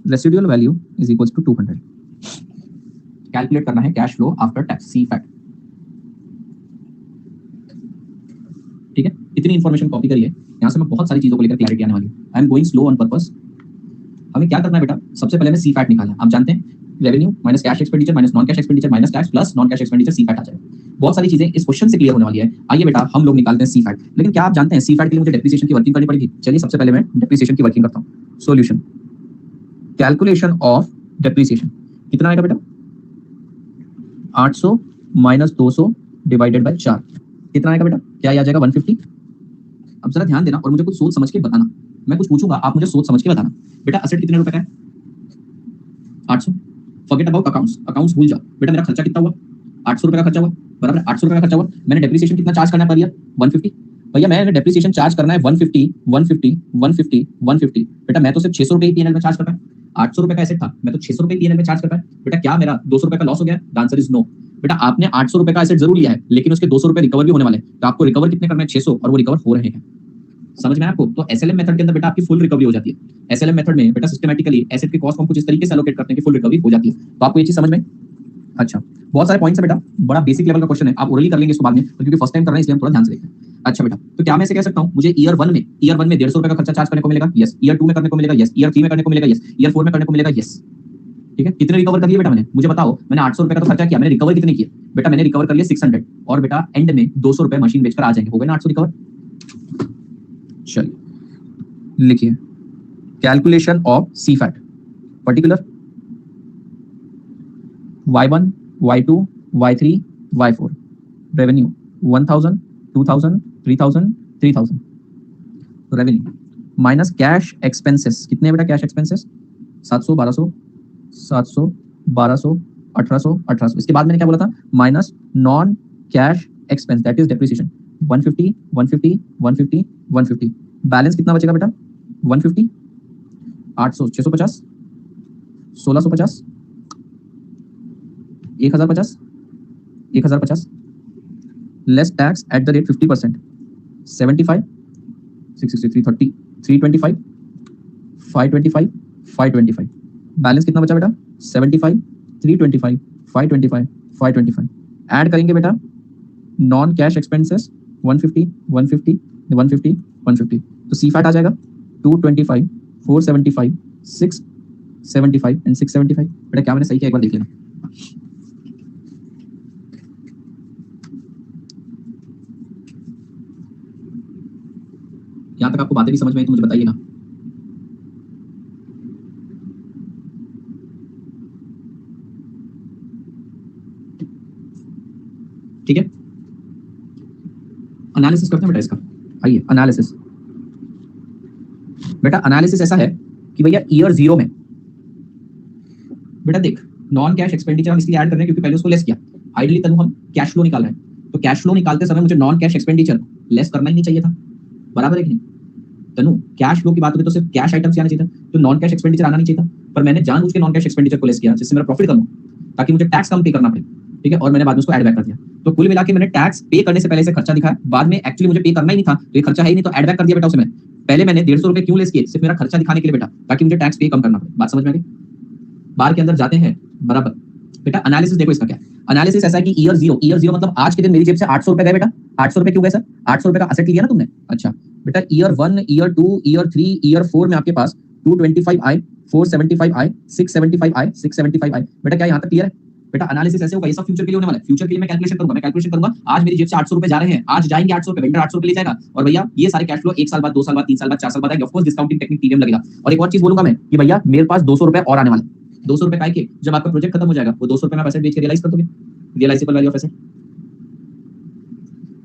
Residual value is equals to 200। Calculate करना है cash flow after tax CFAT। ठीक है, इतनी इंफॉर्मेशन कॉपी करिए, यहां से मैं बहुत सारी चीजों को लेकर क्लैरिटी आने वाली है। I am going slow on purpose. हमें क्या करना है बेटा, सबसे पहले हमें CFAT निकालना है। आप जानते हैं revenue minus cash expenditure minus non cash expenditure minus tax plus non cash expenditure CFAT आ जाएगा। बहुत सारी चीजें इस क्वेश्चन से क्लियर होने वाली है। आइए बेटा हम लोग निकालते हैं CFAT। लेकिन क्या आप जानते हैं CFAT के लिए मुझे डेप्रिसिएशन की वर्किंग करनी पड़ेगी? चलिए सबसे पहले मैं डेप्रिसिएशन की वर्किंग करता हूँ। सॉल्यूशन, कैलकुलेशन ऑफ डेप्रिसिएशन कितना आएगा बेटा? 800 माइनस 200 डिवाइडेड बाय 4 कितना आएगा बेटा? क्या आ जाएगा? 150। अब जरा ध्यान देना और मुझे कुछ सोच समझ के बताना। मैं कुछ पूछूंगा, आप मुझे सोच समझ के बताना। बेटा असेट कितने रुपए का है? 800। फॉरगेट अबाउट अकाउंट्स भूल जाओ। बेटा मेरा खर्चा कितना हुआ? 800 रुपए का खर्चा हुआ, बराबर है 800 रुपए का खर्चा हुआ। मैंने डेप्रिसिएशन कितना चार्ज करना है पर ईयर? 150। भैया मैंने डेप्रिसिएशन चार्ज करना है 150। बेटा मैं तो सिर्फ 600 रुपए PNL में चार्ज कर पाया। 800 रुपए का एसेट था, मैं तो 600 रुपए PNL में चार्ज कर पाया। बेटा क्या मेरा 200 रुपए का लॉस हो गया? The answer is no. बेटा आपने 800 रुपए का एसेट जरूर लिया है, लेकिन उसके 200 रुपए रिकवर भी होने वाले हैं। तो आपको रिकवर कितने करना है? 600, और वो रिकवर हो रहे हैं। समझ में आपको? तो SLM मेथड के अंदर बेटा आपकी फुल रिकवरी हो जाती है। SLM मेथड में बेटा सिस्टमेटिकली एसेट के कॉस्ट को हम कुछ इस तरीके से एलोकेट करते हैं कि फुल रिकवरी हो जाती है। तो आपको ये चीज समझ में अच्छा, बहुत सारे पॉइंट्स है बेटा, बड़ा बेसिक लेवल का क्वेश्चन है, आप ओरली कर लेंगे इसको बाद में, तो क्योंकि फर्स्ट टाइम कर रहे हैं इसलिए हम थोड़ा ध्यान से देखते हैं। अच्छा बेटा, तो क्या मैं ऐसे कह सकता हूँ, मुझे ईयर 1 में 150 का खर्चा चार्ज करने को मिलेगा, यस। ईयर 2 में करने को मिलेगा, यस। ईयर 3 में करने को मिलेगा, यस। ईयर 4 में करने को मिलेगा, यस। ठीक है, कितने रिकवर कर लिए बेटा मैंने, मुझे बताओ। मैंने 800 रुपए का तो खर्चा किया, मैंने रिकवर कितने किए बेटा, मैंने रिकवर कर लिया 600, और बेटा एंड में 200 रुपए मशीन बेचकर आ जाएंगे, हो गए ना 800 रिकवर। चलिए लिखिए, calculation of C FAT particular y1 y2 y3 y4 revenue 1000 2000 3000 3000 revenue minus cash expenses, कितने हैं बेटा कैश एक्सपेंसेस, 700 1200 700 1200 1800 1800। इसके बाद मैंने क्या बोला था, minus non cash expense that is depreciation 150 150 150 150। Balance कितना बचेगा बेटा, 150 800 650 1650 1050 1050 less tax at the rate 50% 75 660 330 325 525 525। Balance कितना बचा बेटा, 75 325 525 525। ऐड करेंगे बेटा नॉन कैश एक्सपेंसेस 150 150 150 150, तो सी फैट आ जाएगा 225 475 675 एंड 675। बेटा क्या मैंने सही किया, एक बार देख लेना। यहां तक आपको बातें भी समझ में आई तो मुझे बताइएगा। ठीक है, एनालिसिस करते हैं बेटा इसका। आइए एनालिसिस। बेटा एनालिसिस ऐसा है कि भैया ईयर 0 में बेटा देख, नॉन कैश एक्सपेंडिचर हम इसलिए ऐड कर रहे हैं क्योंकि पहले उसको लेस किया। आइडली तनु हम कैश फ्लो निकाल रहे हैं, तो कैश फ्लो निकालते समय मुझे नॉन कैश एक्सपेंडिचर लेस करना ही नहीं चाहिए था, बराबर है कि नहीं तनु। कैश फ्लो की बात होती तो सिर्फ कैश आइटम्स आना चाहिए था, तो नॉन कैश एक्सपेंडिचर आना नहीं चाहिए था, पर मैंने जानबूझ के नॉन कैश एक्सपेंडिचर को लेस किया जिससे मेरा प्रॉफिट कम हो, ताकि मुझे टैक्स कम पे करना पड़े। ठीक है, और मैंने बाद में उसको ऐड बैक कर दिया। तो कुल मिला के मैंने टैक्स पे करने से पहले से खर्चा दिखाया, बाद में एक्चुअली मुझे पे करना ही नहीं था, तो ये खर्चा है ही नहीं, तो ऐड बैक कर दिया बेटा उसे मैंने। पहले मैंने 150 रुपए क्यों लेस किए, सिर्फ मेरा खर्चा दिखाने के लिए बेटा, ताकि मुझे टैक्स पे कम करना पड़े। बात समझ में आ गई, बार के अंदर जाते हैं बराबर। बेटा एनालिसिस देखो इसका क्या है, एनालिसिस ऐसा है कि ईयर 0 मतलब आज के दिन मेरी जेब से 800 रुपए गए बेटा। 800 रुपए क्यों गए सर, 800 रुपए का असेट लिया ना तुमने। अच्छा बेटा, ईयर 1 ईयर 2 ईयर 3 ईयर 4 में आपके पास 225 आए, 475 आए, 675 आए, 675 आए। बेटा क्या यहाँ तक क्लियर है बेटा। एनालिसिस ऐसे होगा, ये सब फ्यूचर के लिए होने वाला है। फ्यूचर के लिए मैं कैलकुलेशन करूंगा, मैं कैलकुलेशन करूंगा आज मेरी जेब से 800 रुपए जा रहे हैं, आज जाएंगे 800 रुपए, वेंडर 800 रुपए ले जाएगा, और भैया ये सारे कैश फ्लो 1 साल बाद 2 साल बाद 3 साल बाद 4 साल बाद आएंगे। Of course discounting technique TDM लगेगा। और एक और चीज बोलूंगा मैं कि भैया मेरे पास 200 रुपए और आने वाले, 200 रुपए काय के, जब आपका प्रोजेक्ट खत्म हो जाएगा वो 200 रुपए में एसेट बेच के रियलाइज कर दोगे, रियलाइजेबल वैल्यू ऑफ एसेट।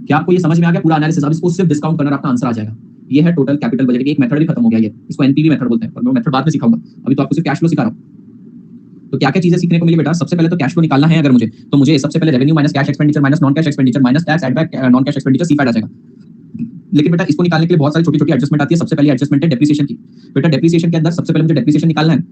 क्या आपको ये समझ में आ गया पूरा एनालिसिस। अब इसको सिर्फ डिस्काउंट करना आपका आंसर आ जाएगा। ये है टोटल कैपिटल बजट, एक मेथड भी खत्म हो गया, ये इसको एनपीवी मेथड बोलते हैं, पर मैं मेथड बाद में सिखाऊंगा, अभी तो आपको सिर्फ कैश फ्लो सिखा रहा हूं। तो क्या क्या चीजें सीखने को मिली बेटा, सबसे पहले तो कैश फ्लो निकालना है अगर मुझे, तो मुझे सबसे पहले revenue minus cash expenditure minus non cash expenditure minus tax add back non cash expenditure C fat आ जाएगा। लेकिन बेटा इसको निकालने के लिए बहुत सारी छोटी छोटी एडजस्टमेंट आती है। सबसे पहले एडजस्टमेंट है डेप्रिसिएशन की। बेटा डेप्रिसिएशन के अंदर सबसे पहले मुझे डेप्रिसिएशन निकालना है।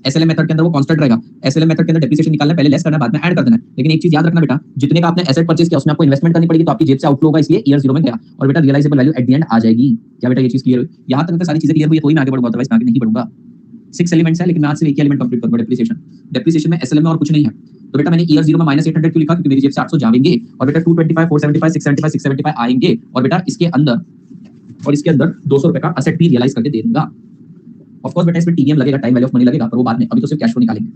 एसएलएम मेथड के अंदर वो कांस्टेंट रहेगा, एसएलएम मेथड के अंदर डेप्रिसिएशन निकालना है, पहले लेस करना है बाद में ऐड कर देना है। लेकिन एक चीज याद रखना बेटा, जितने का आपने एसेट परचेज किया उसमें आपको इन्वेस्टमेंट करनी पड़ेगी, तो आपकी जेब से आउटफ्लो होगा, इसलिए ईयर 0 में गया, और बेटा realisable value at the end आ जाएगी। क्या बेटा ये चीज क्लियर हुई, यहां तक सारी चीजें क्लियर हुई, तो ही मैं आगे बढ़ूंगा, अदरवाइज मैं आगे नहीं बढ़ूंगा। 6 एलिमेंट्स है, लेकिन मैं आज सिर्फ एक एलिमेंट कंप्लीट करूंगा, डेप्रिसिएशन। डेप्रिसिएशन में एसएलएम में और कुछ नहीं है, तो बेटा मैंने ईयर 0 में -800 क्यों लिखा, क्योंकि मेरी जेब से 800 जाएंगे, और बेटा 225 475 675 675 आएंगे, और बेटा इसके अंदर 200 रुपए का असेट भी रियलाइज करके दे दूंगा। ऑफ कोर्स बेटा इसमें टीडीएम लगेगा, टाइम वैल्यू ऑफ मनी लगेगा, पर वो बाद में, अभी तो सिर्फ कैश फ्लो निकालेंगे।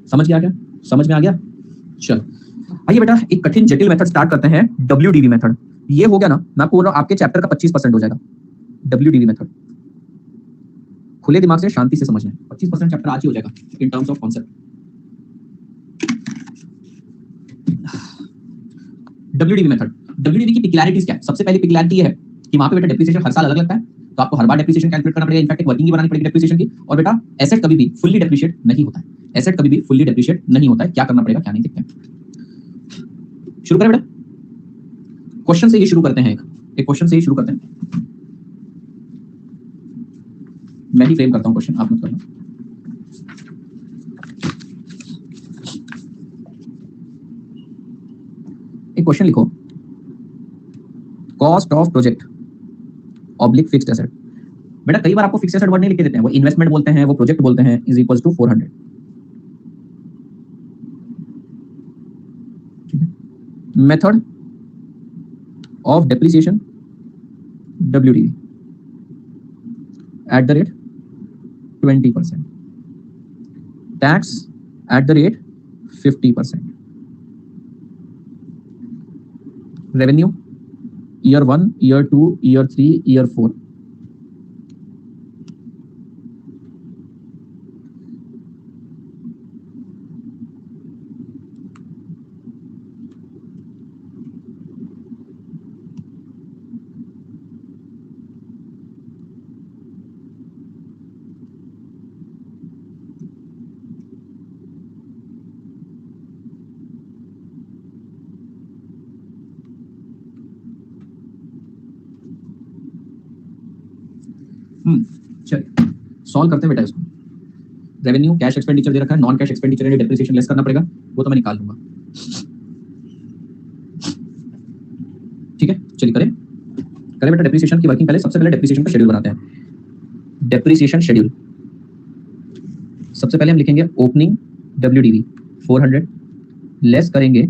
समझ में आ गया, समझ में आ गया। चलो आइए बेटा एक कठिन जटिल मेथड स्टार्ट करते हैं, डब्ल्यूडीवी मेथड। ये हो गया ना, मैं आपको बोल रहा हूं आपके चैप्टर का 25% हो जाएगा। डब्ल्यूडीवी मेथड खुले दिमाग से शांति से समझना है, 25% चैप्टर आज ही हो जाएगा in terms of concept. WDV method, WDV की पिक्युलैरिटीज क्या है। सबसे पहली पिक्युलैरिटी है कि वहां पे बेटा डेप्रिसिएशन हर साल अलग लगता है, तो आपको हर बार डेप्रिसिएशन कैलकुलेट करना पड़ेगा, इनफैक्ट एक वर्किंग बनानी पड़ेगी डेप्रिसिएशन की। और बेटा एसेट कभी भी फुल्ली डेप्रिशिएट नहीं होता है, एसेट कभी भी फुल्ली डेप्रिशिएट नहीं होता है। क्या करना पड़ेगा क्या नहीं, देखते हैं। शुरू करें बेटा, क्वेश्चन से ही शुरू करते हैं, एक क्वेश्चन से ही शुरू करते हैं। मैं ही फ्रेम करता हूं क्वेश्चन, आप मत करना। एक क्वेश्चन लिखो, cost of project oblique fixed asset. बेटा कई बार आपको फिक्स एसेट वर्ड नहीं लिख के देते हैं, वो इन्वेस्टमेंट बोलते हैं, वो प्रोजेक्ट बोलते हैं, is equal to 400। Method of depreciation WDV at the rate 20%, tax at the rate 50%, revenue year 1, year 2, year 3, year 4। चलिए सॉल्व करते हैं बेटा इसको। रेवेन्यू कैश एक्सपेंडिचर दे रखा है, नॉन कैश एक्सपेंडिचर है, डेप्रिसिएशन लेस करना पड़ेगा, वो तो मैं निकाल दूंगा। ठीक है चलिए करें बेटा डेप्रिसिएशन की वर्किंग। पहले सबसे पहले डेप्रिसिएशन का शेड्यूल बनाते हैं। डेप्रिसिएशन शेड्यूल सबसे पहले हम लिखेंगे ओपनिंग WDV 400 लेस करेंगे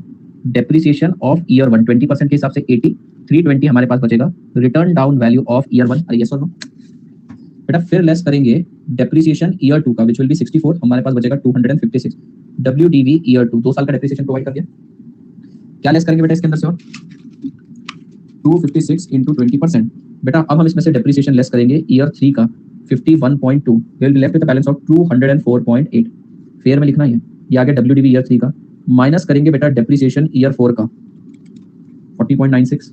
डेप्रिसिएशन ऑफ ईयर 1 20% के हिसाब से 80, 320 हमारे पास बचेगा return down value of year 1। अरे यस और नो बेटा, फिर लेस करेंगे डेप्रिसिएशन ईयर 2 का विच विल बी 64, हमारे पास बचेगा 256। WDV ईयर 2 2 साल का डेप्रिसिएशन प्रोवाइड कर दिया। क्या लेस करेंगे बेटा इसके अंदर से और 256 into 20%। बेटा अब हम इसमें से डेप्रिसिएशन लेस करेंगे ईयर 3 का 51.2, will be left with the balance of 204.8। Fair में लिखना है ये आ गया WDV ईयर 3 का। माइनस करेंगे बेटा डेप्रिसिएशन ईयर 4 का 40.96,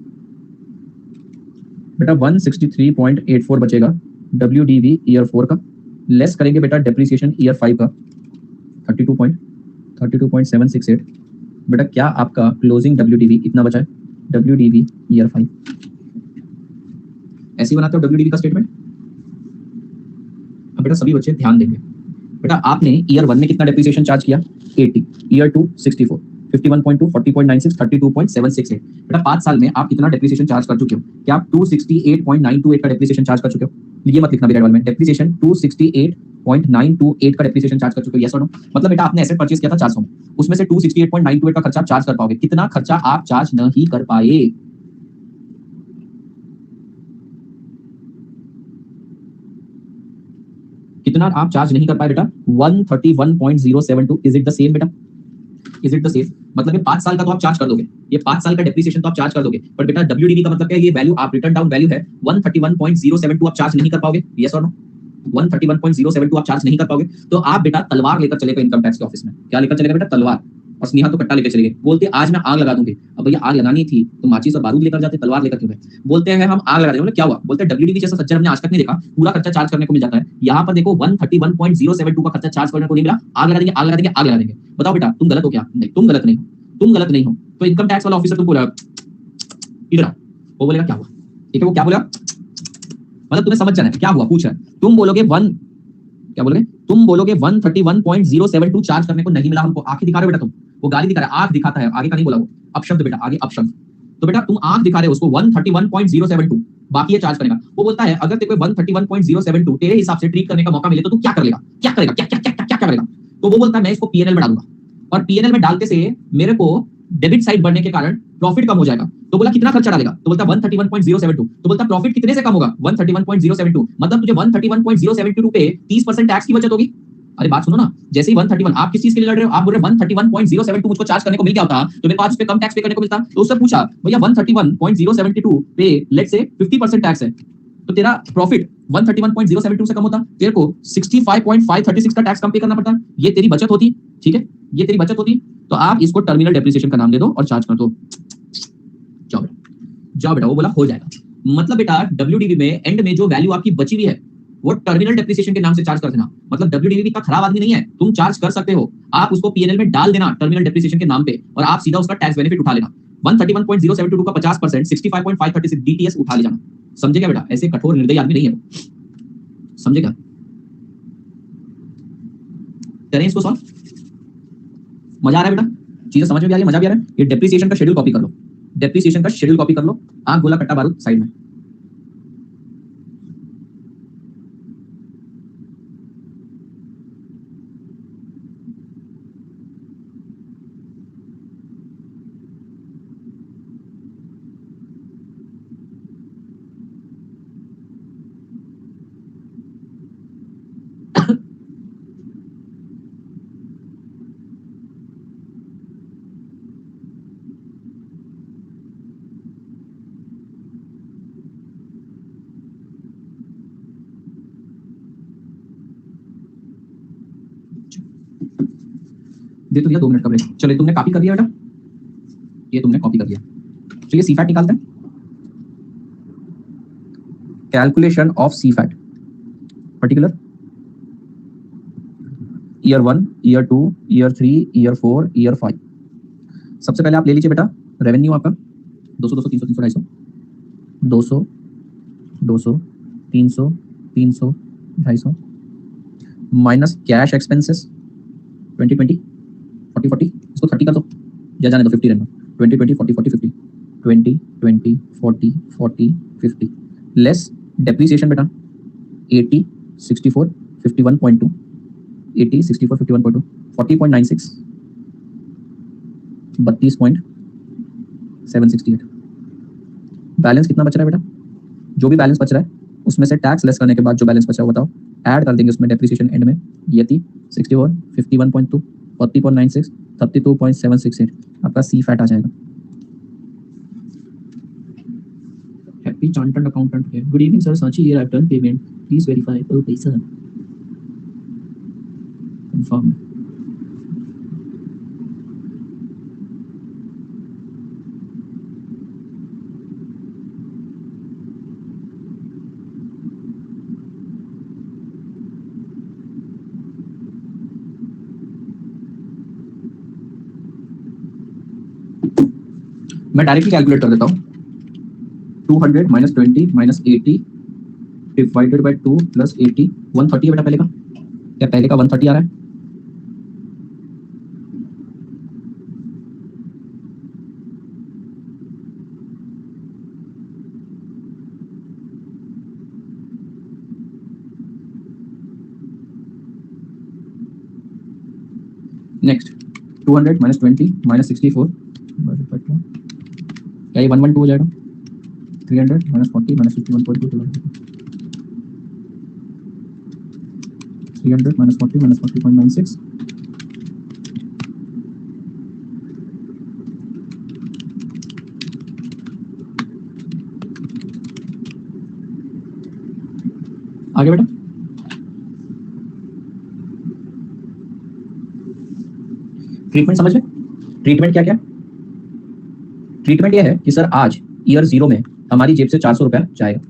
बेटा 163.84 बचेगा WDV ईयर 4 का। लेस करेंगे बेटा डेप्रिसिएशन ईयर 5 का 32.768। बेटा क्या आपका क्लोजिंग WDV इतना बचा है? WDV ईयर 5 ऐसे बनाते हो WDV का स्टेटमेंट। अब बेटा सभी बच्चे ध्यान देंगे। बेटा आपने ईयर 1 में कितना डेप्रिसिएशन चार्ज किया? 80, ईयर 2 64, 51.2, 40.96, 32.768। बेटा 5 साल में आप कितना डेप्रिसिएशन चार्ज कर चुके हो? क्या आप 268.928 का डेप्रिसिएशन चार्ज कर चुके हो? ये मत लिखना बेटा में डेप्रिसिएशन 268.928 का डेप्रिसिएशन चार्ज कर चुके हो, यस और नो? मतलब बेटा आपने एसेट परचेज किया था 400 में, उसमें से 268.928 का खर्चा आप चार्ज कर पाओगे। कितना खर्चा आप चार्ज नहीं कर पाए? कितना आप चार्ज नहीं कर पाए बेटा? 131.072। इज इट द सेम बेटा? Is it the same? मतलब ये 5 साल का तो आप चार्ज कर दोगे, ये 5 साल का डेप्रिसिएशन तो आप चार्ज कर दोगे, पर बेटा WDV का मतलब क्या है? ये वैल्यू आप रिटर्न डाउन वैल्यू है 131.072 आप चार्ज नहीं कर पाओगे, यस और नो? 131.072 आप चार्ज नहीं कर पाओगे। तो आप बेटा तलवार लेकर चले गए इनकम टैक्स के ऑफिस में। क्या लेकर चलेगा बेटा? तलवार। और स्नेहा तो कट्टा लेकर चले गए, बोलते आज मैं आग लगा दूंगी। अब भैया आग लगानी थी तो माचिस और बारूद लेकर जाते, तलवार लेकर क्यों गए? बोलते हैं हम आग लगा देंगे। क्या हुआ? बोलते हैं WDV जैसा सज्जन हमने आज तक नहीं देखा, पूरा खर्चा चार्ज करने को मिल जाता है। यहाँ पर देखो 131.072 का खर्चा चार्ज करने को नहीं मिला, आग लगा देंगे, आग लगा देंगे, आग लगा देंगे। बताओ बेटा तुम गलत हो क्या? नहीं तुम गलत नहीं हो, तुम गलत नहीं हो। तो इनकम टैक्स वाला ऑफिसर तुम बोला इधर आओ, वो बोलेगा क्या हुआ? ठीक है, वो क्या बोलेगा मतलब तुम्हें समझ जाना है क्या हुआ पूछ रहा है। तुम बोलोगे क्या बोलोगे? तुम बोलोगे 131.072 चार्ज करने को नहीं मिला हमको। आंखें दिखा रहे हो बेटा तुम, वो गाली दिखा रहा है, आंख दिखाता है, आगे का नहीं बोला वो, अपशब्द बेटा, आगे अपशब्द। तो बेटा तुम आंख दिखा रहे हो उसको 131.072, बाकी ये चार्ज करेगा। वो बोलता है अगर तेरे को 131.072 तेरे हिसाब से ट्रीट करने का मौका मिले तो तू क्या कर लेगा? क्या करेगा? क्या क्या क्या क्या क्या करेगा? तो वो बोलता है मैं इसको PNL में डालूंगा, और PNL में डालते से मेरे को डेबिट साइड बढ़ने के कारण प्रॉफिट कम हो जाएगा। तो बोला कितना खर्चा डालेगा? तो बोलता 131.072। तो बोलता प्रॉफिट कितने से कम होगा? 131.072। मतलब तुझे 131.072 पे 30% टैक्स की बचत होगी। अरे बात सुनो ना, जैसे ही 131 आप किस चीज के लिए लड़ रहे हो? आप बोल रहे हो 131.072 मुझको चार्ज करने को मिल गया होता तो मेरे पास उस पे कम टैक्स पे करने को मिलता। तो उससे पूछा भैया 131.072 पे लेट्स से 50% टैक्स है, तो तेरा प्रॉफिट 131.072 से कम होता, तेरे को 65.536 का टैक्स कम पे करना पड़ता। ये तेरी बचत होती, ठीक है, ये तेरी बचत होती। तो आप इसको टर्मिनल डेप्रिसिएशन का नाम दे दो और चार्ज कर दो। जाओ बेटा, जाओ बेटा, वो बोला हो जाएगा। मतलब बेटा WDV में एंड में जो वैल्यू आपकी बची हुई है वो टर्मिनल डेप्रिसिएशन के नाम से चार्ज कर देना। मतलब WDV इतना खराब आदमी नहीं है, तुम चार्ज कर सकते हो, आप उसको PNL में डाल देना टर्मिनल डेप्रिसिएशन के नाम पे, और आप सीधा उसका टैक्स बेनिफिट उठा लेना। 131.072 का 50% 65.536 DTS उठा ले जाना। समझेगा बेटा? ऐसे कठोर निर्दयी आदमी नहीं है वो, समझेगा? करें इसको सॉल्व। मजा आ रहा है बेटा? चीजें समझ में भी आ रही है, मजा भी आ रहा है? ये डेप्रिसिएशन का शेड्यूल कॉपी कर लो, डेप्रिसिएशन का शेड्यूल कॉपी कर लो। आंख गोला कट्टा बारूद साइड में। दे तो दिया 2 मिनट का ब्रेक। चलो तुमने कॉपी कर दिया बेटा, ये तुमने कॉपी कर दिया। चलिए सी फैट निकालते हैं। Calculation of C FAT particular year 1, year 2, year 3, year 4, year 5। सबसे पहले आप ले लीजिए बेटा रेवेन्यू आपका 200 200 300 300 250 200 300 300 250 माइनस कैश एक्सपेंसेस 20 20 40 40, इसको 30 कर दो या जाने दो 50 रहने दो। 20 20 40 40 50 20 20 40 40 50 लेस डेप्रिसिएशन बेटा 80 64 51.2 80 64 51.2 40.96 32.768। बैलेंस कितना बच रहा है बेटा? जो भी बैलेंस बच रहा है उसमें से टैक्स लेस करने के बाद जो बैलेंस बचा वो बताओ, ऐड कर देंगे उसमें डेप्रिसिएशन एंड में। ये थी 64 51.2 40.96 32.768 आपका सी फैट आ जाएगा। हैप्पी चार्टर्ड अकाउंटेंट है। Good evening sir, Sanchi here, I have done payment, please verify. Okay sir, confirm. मैं डायरेक्टली कैलकुलेट कर देता हूँ। 200 minus 20 minus 80 divided by 2 plus 80 130 है बेटा पहले का। क्या पहले का 130 आ रहा है? नेक्स्ट 200 माइनस 20 माइनस 64 क्या ये 112 हो जाएगा? 300 माइनस 40 माइनस 51.2 300 माइनस 40 माइनस 40.96 आगे बेटा। ट्रीटमेंट समझ में? ट्रीटमेंट क्या क्या? ट्रीटमेंट ये है कि सर आज ईयर 0 में हमारी जेब से 400 रुपया जाएगा,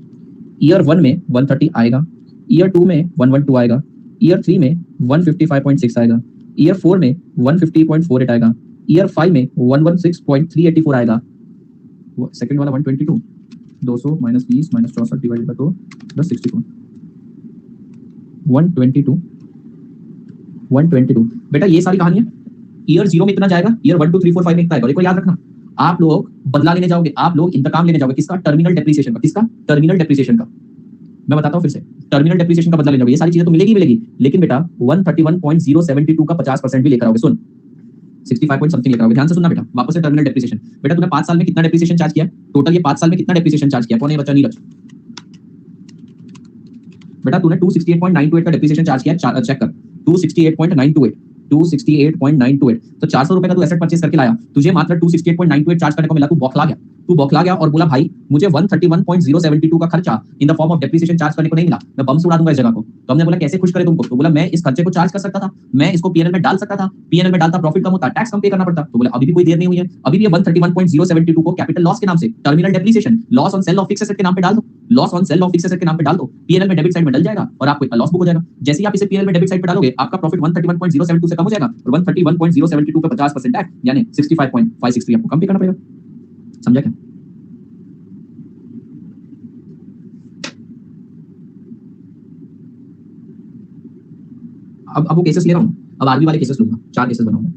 ईयर 1 में 130 आएगा, ईयर 2 में 112 आएगा, ईयर 3 में 155.6 आएगा, ईयर 4 में 150.48 आएगा, ईयर 5 में 116.384 आएगा, सेकंड वाला 122 200 minus 20 minus 64 divided by 2 plus 64 122 122 बेटा ये सारी कहानी है। ईयर 0 में इतना जाएगा, ईयर 1 2 3 4 5 में इतना आएगा। देखो याद रखना, आप लोग बदला लेने जाओगे, आप लोग इंतकाम लेने जाओगे। किसका? टर्मिनल डेप्रिसिएशन का। किसका? टर्मिनल डेप्रिसिएशन का। मैं बताता हूं फिर से, टर्मिनल डेप्रिसिएशन का बदला लेने जाओगे। ये सारी चीजें तो मिलेगी मिलेगी, लेकिन बेटा 131.072 का 50% भी लेकर आओगे। सुन 65 पॉइंट समथिंग लेकर आओगे। ध्यान से सुनना बेटा, वापस से टर्मिनल डेप्रिसिएशन। बेटा तूने 5 साल में कितना डेप्रिसिएशन चार्ज किया? टोटल ये 5 साल में कितना डेप्रिसिएशन चार्ज किया? कौन है बच्चा? नीरज। बेटा तूने 268.928 का डेप्रिसिएशन चार्ज किया, चेक कर। 268.928 268.928 तो 400 रुपए का तू एसेट परचेस करके लाया, तुझे मात्र 268.928 चार्ज करने को मिला। तू बौखला गया, तू बौखला गया और बोला भाई मुझे 131.072 का खर्चा in the form of depreciation charge करने को नहीं मिला, मैं बम से उड़ा दूंगा इस जगह को। तो हमने बोला कैसे खुश करे तुमको? तो बोला मैं इस खर्चे को चार्ज कर सकता था, मैं इसको पीएनएल में डाल सकता था, पीएनएल में डालता प्रॉफिट कम होता, टैक्स कम पे करना पड़ता। तो बोले अभी भी कोई देर नहीं हुई है, अभी भी ये 131.072 को कैपिटल लॉस के नाम से, terminal depreciation, loss on sale of fixed asset के नाम पे डाल दो, loss on sale of fixed asset के नाम पे डाल दो, पीएनएल में डेबिट साइड में डल जाएगा और आपको लॉस बुक हो जाएगा। जैसे ही आप इसे पीएनएल में डेबिट साइड पे डालोगे, आपका प्रॉफिट 131.072 से कम हो जाएगा और 131.072 पे 50% टैक्स यानी 65.563 आपको कम पे करना पड़ेगा। समझा क्या? अब वो केसेस ले रहा हूं, अब आरबी वाले केसेस लूंगा, 4 केसेस बनाऊंगा।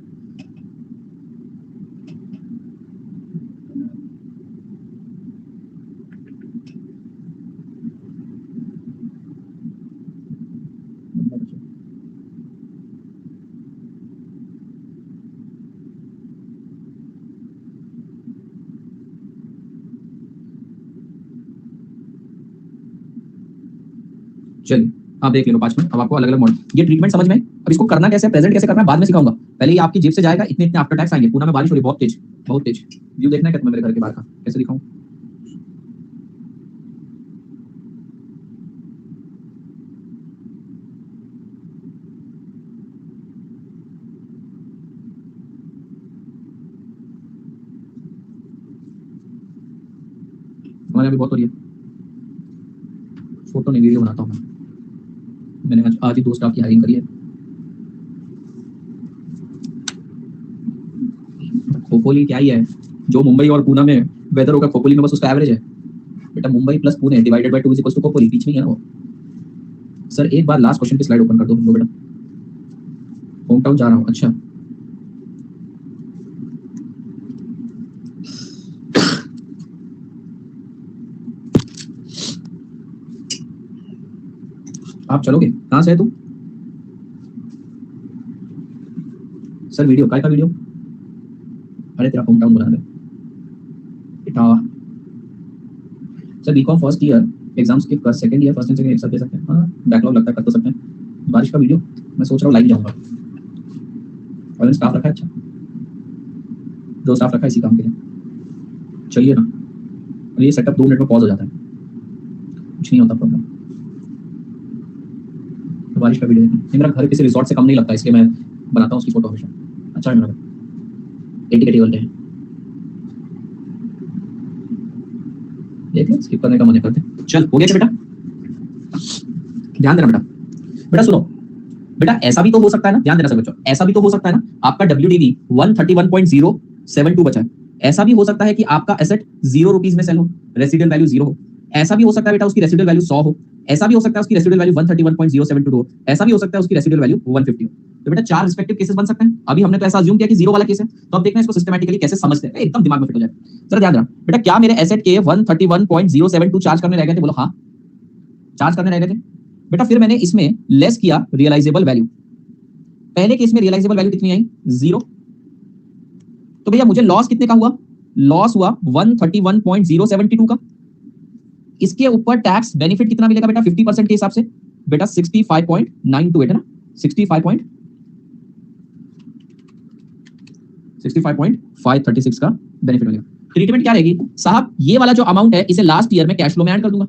चलिए आप देख लो 5 मिनट। अब आपको अलग अलग मॉडल, ये ट्रीटमेंट समझ में। अब इसको करना कैसे है, प्रेजेंट कैसे करना है, बाद में सिखाऊंगा। पहले ये आपकी जेब से जाएगा, इतने इतने आफ्टर टैक्स आएंगे। पूना में बारिश हो रही है, बहुत तेज बहुत तेज। व्यू देखना है क्या तुम्हें मेरे घर के बाहर का? कैसे दिखाऊं? हमारे अभी बहुत हो रही है, फोटो नहीं वीडियो बनाता हूँ मैंने आज ही 2 स्टाफ की हायरिंग करी है। खोखोली क्या ही है, जो मुंबई और पूना में वेदर होगा खोखोली में बस उसका एवरेज है बेटा। Mumbai plus Pune divided by 2 is equals to Khopoli, बीच में ही है ना वो। सर एक बार लास्ट क्वेश्चन की स्लाइड ओपन कर दो बेटा। होम टाउन जा रहा हूँ, अच्छा आप चलोगे? कहाँ से है तू? सर वीडियो काय का वीडियो? अरे तेरा होम टाउन बना दे Etawah. Sir BCom first year exam skip कर second year first and second एक साथ दे सकते हैं? हाँ बैकलॉग लगता है, कर तो सकते हैं। बारिश का वीडियो मैं सोच रहा हूँ लाइव जाऊंगा। और स्टाफ रखा है, अच्छा 2 स्टाफ रखा है इसी काम के लिए। चलिए ना, और ये सेटअप 2 मिनट में पॉज हो जाता है, कुछ नहीं होता प्रॉब्लम। तो बारिश का वीडियो देखिए, मेरा घर किसी रिसोर्ट से कम नहीं लगता, इसलिए मैं बनाता हूँ उसकी फोटो हमेशा। अच्छा है मेरा घर 80 के टेबल पे है। देख ले स्किप करने का मन करते। चल हो गया क्या बेटा? ध्यान देना बेटा, बेटा सुनो बेटा, ऐसा भी तो हो सकता है ना, ध्यान देना सब बच्चों, ऐसा भी तो हो सकता है ना आपका WDV 131.072 बचा है। ऐसा भी हो सकता है कि आपका एसेट 0 रुपीस में सेल हो, रेसिडुअल वैल्यू 0 हो। ऐसा भी हो सकता है बेटा उसकी रेसिडुअल वैल्यू 100 हो। ऐसा भी हो सकता है उसकी रेसिडुअल वैल्यू 131.072 हो। ऐसा भी हो सकता है उसकी रेसिडुअल वैल्यू 150 हो। तो बेटा 4 रिस्पेक्टिव केसेस बन सकते हैं। अभी हमने तो ऐसा अज्यूम किया कि 0 वाला केस है, तो अब देखना है इसको सिस्टमैटिकली कैसे समझते हैं, एकदम दिमाग में फिट हो जाए। जरा ध्यान देना बेटा, क्या मेरे एसेट के 131.072 चार्ज करने रह गए थे? बोलो हाँ, चार्ज करने रह गए थे बेटा। फिर मैंने इसमें लेस किया रियलाइजेबल वैल्यू। पहले केस में रियलाइजेबल वैल्यू कितनी आई? 0। तो भैया मुझे लॉस कितने का हुआ? लॉस हुआ 131.072 का। इसके ऊपर टैक्स बेनिफिट कितना मिलेगा बेटा 50% के हिसाब से? बेटा 65.928 है ना, 65.536 का बेनिफिट मिलेगा। ट्रीटमेंट क्या रहेगी साहब? ये वाला जो अमाउंट है इसे लास्ट ईयर में कैश फ्लो में ऐड कर दूंगा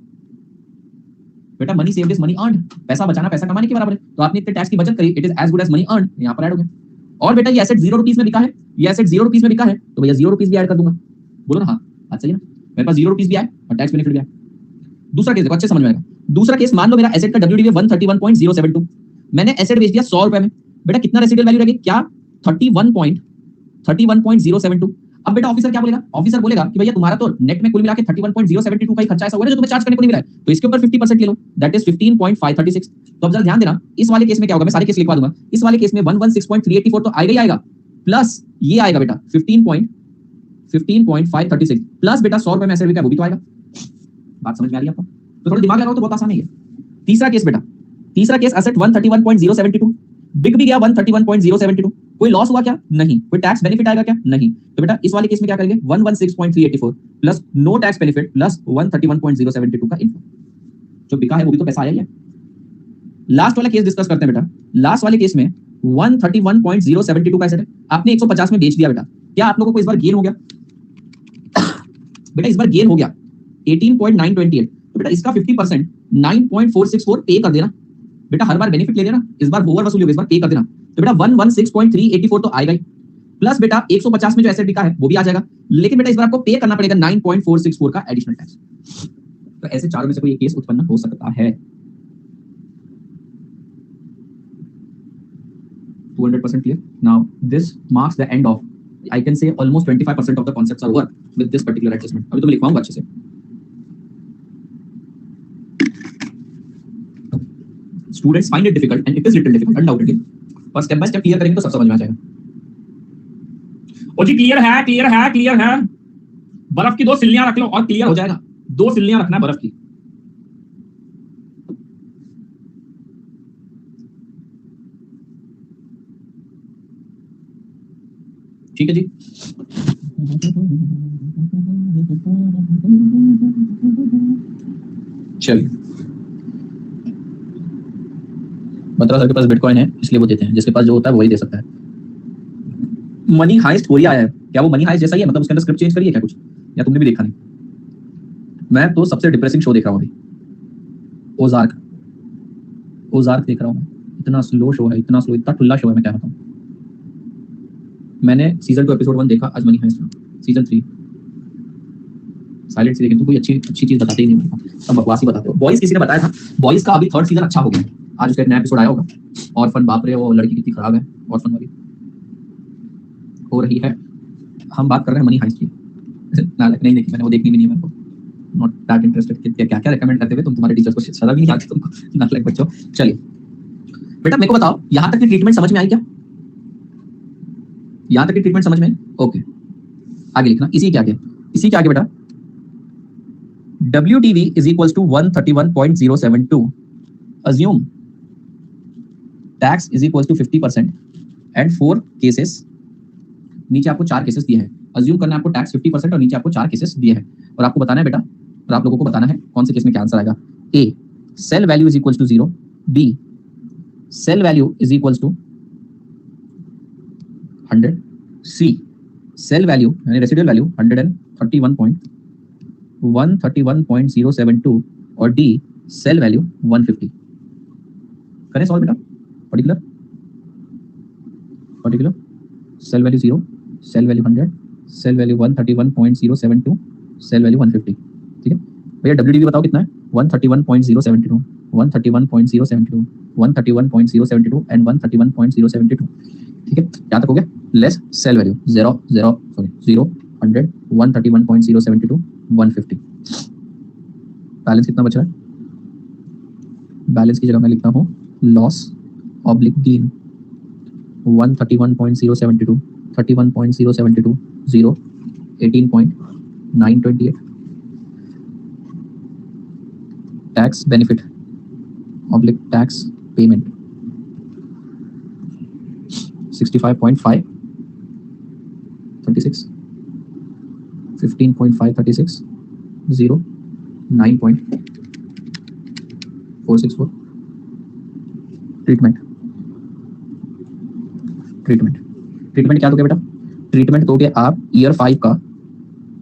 बेटा। Money saved is money earned, पैसा बचाना पैसा कमाने के बराबर है। तो आपने इतने टैक्स की बचत करी, it is as good as money earned, यहां पर ऐड हो गया। और बेटा ये एसेट 0 रुपीस में बिका है, ये एसेट 0 रुपीस में बिका है, तो भैया 0 रुपीस भी ऐड कर दूंगा। बोलो ना हाँ, बात सही है ना, मेरे पास 0 रुपीस भी आए और टैक्स बेनिफिट भी आए। दूसरा केस देखो अच्छे समझ में आएगा। दूसरा केस, मान लो मेरा एसेट का WDV 131.072, मैंने एसेट बेच दिया 100 रुपए में। बेटा कितना रेसिडुअल वैल्यू रहेगी? क्या 31.072। अब बेटा ऑफिसर क्या बोलेगा? ऑफिसर बोलेगा कि भैया तुम्हारा तो नेट में कुल मिला के 31.072 का ही खर्चा ऐसा हुआ है जो तुम्हें चार्ज करने को नहीं मिला है, तो इसके ऊपर 50% ले लो, दैट इज 15.536। तो अब जरा ध्यान देना, इस वाले केस में क्या होगा, मैं सारे केस लिखवा दूंगा। इस वाले केस में 116.384 तो आएगा ही आएगा, प्लस ये आएगा बेटा 15.536 प्लस बेटा 100 रुपए में एसेट बिका वो भी तो आएगा। बात समझ में आ रही है आपको? तो थोड़ा दिमाग लगाओ तो बहुत आसान है ये। तीसरा केस बेटा, तीसरा केस एसेट 131.072 बिक भी गया 131.072, कोई लॉस हुआ क्या? नहीं। कोई टैक्स बेनिफिट आएगा क्या? नहीं। तो बेटा इस वाले केस में क्या करेंगे? 116.384 plus no tax benefit plus 131.072 का इनपुट, जो बिका है वो भी तो पैसा आया ही है। लास्ट वाला केस डिस्कस करते हैं बेटा। लास्ट वाले केस में 131.072 का एसेट है, आपने 150 में बेच दिया बेटा। क्या आप लोगों को इस बार गेन हो गया? बेटा इस बार गेन हो गया 18.928, तो बेटा इसका 50% 9.464 पे कर देना बेटा। हर बार बेनिफिट ले लेना, इस बार ओवर वसूली होगी, इस बार पे कर देना। तो बेटा 116.384 तो आएगा ही, प्लस बेटा 150 में जो एसेट बिका है वो भी आ जाएगा, लेकिन बेटा इस बार आपको पे करना पड़ेगा 9.464 का एडिशनल टैक्स। तो ऐसे चारों में से कोई एक केस उत्पन्न हो सकता है। 200% clear. Now this marks the end of, I can say almost 25% of the concepts are over with this particular adjustment. अभी तो मैं लिखवाऊंगा अच्छे से। Students find it difficult and it is little difficult undoubtedly, पर step by step clear करेंगे तो सब समझ में आ जाएगा। ओ जी क्लियर है, क्लियर है, क्लियर है। बर्फ की 2 सिल्लियां रख लो और क्लियर हो जाएगा। 2 सिल्लियां रखना बर्फ की। ठीक है जी। चलिए, बत्रा सर के पास बिटकॉइन है इसलिए वो देते हैं, जिसके पास जो होता है वही दे सकता है। मनी हाइस्ट कोरिया आया है, क्या वो मनी हाइस्ट जैसा ही है? मतलब उसके अंदर स्क्रिप्ट चेंज करिए क्या कुछ, या तुमने भी देखा नहीं? मैं तो सबसे डिप्रेसिंग शो देख रहा हूँ अभी, ओजार्क। ओजार्क देख रहा हूँ मैं, इतना स्लो शो है, इतना स्लो, इतना ठुल्ला शो है, मैं क्या बताऊँ। मैंने सीजन 2 एपिसोड 1 देखा, आज मनी हाइस्ट सीजन 3। साइलेंट सी, लेकिन तुम कोई अच्छी चीज बताते ही नहीं हो, सब बकवास ही बताते हो। बॉयज किसी ने बताया था, बॉयज का अभी 3rd सीजन अच्छा हो गया, आज उसका एक नया एपिसोड आया होगा। ऑर्फन, बाप रे वो लड़की कितनी खराब है, ऑर्फन वाली हो रही है। हम बात कर रहे हैं मनी हाइस्ट की। नालायक, नहीं देखी मैंने, वो देखनी भी नहीं है मेरे को, नॉट दैट इंटरेस्टेड। क्या क्या रेकमेंड करते हुए तुम, तुम्हारे टीचर्स को शर्म भी नहीं आती तुमको, नालायक बच्चों। चलिए बेटा मेरे को बताओ, यहाँ तक की ट्रीटमेंट समझ में आई क्या? यहाँ तक की ट्रीटमेंट समझ में आई? ओके, आगे लिखना, इसी के आगे, इसी के आगे बेटा, WDV is equals to 131.072. Assume tax is equals to 50% and 4 cases, नीचे आपको 4 केसेस दिए हैं। अज्यूम करना है आपको टैक्स 50% और नीचे आपको 4 केसेस दिए हैं, और आपको बताना है बेटा, और आप लोगों को बताना है कौन से केस में क्या आंसर आएगा। A, sale value is equals to 0। B, sale value is equals to 100। C, sale value यानी रेसिडुअल वैल्यू 131.072 और D, सेल वैल्यू 150। करें सॉल्व बेटा, particular sale value 0, sale value 100, sale value 131.072, sale value 150। ठीक है भैया, WDV बताओ कितना है? 131.072, 131.072, 131.072 एंड 131.072। ठीक है, यहाँ तक हो गया। Less cell value 0, 100, 131.072, 150। बैलेंस कितना बच रहा है? बैलेंस की जगह मैं लिखता हूँ loss oblique gain, 131.072, 31.072, 0, 18.928। Tax benefit oblique tax payment 65.5, 36, 15.536, 0, 9.464। Treatment क्या दोगे बेटा? ट्रीटमेंट दोगे आप ईयर 5 का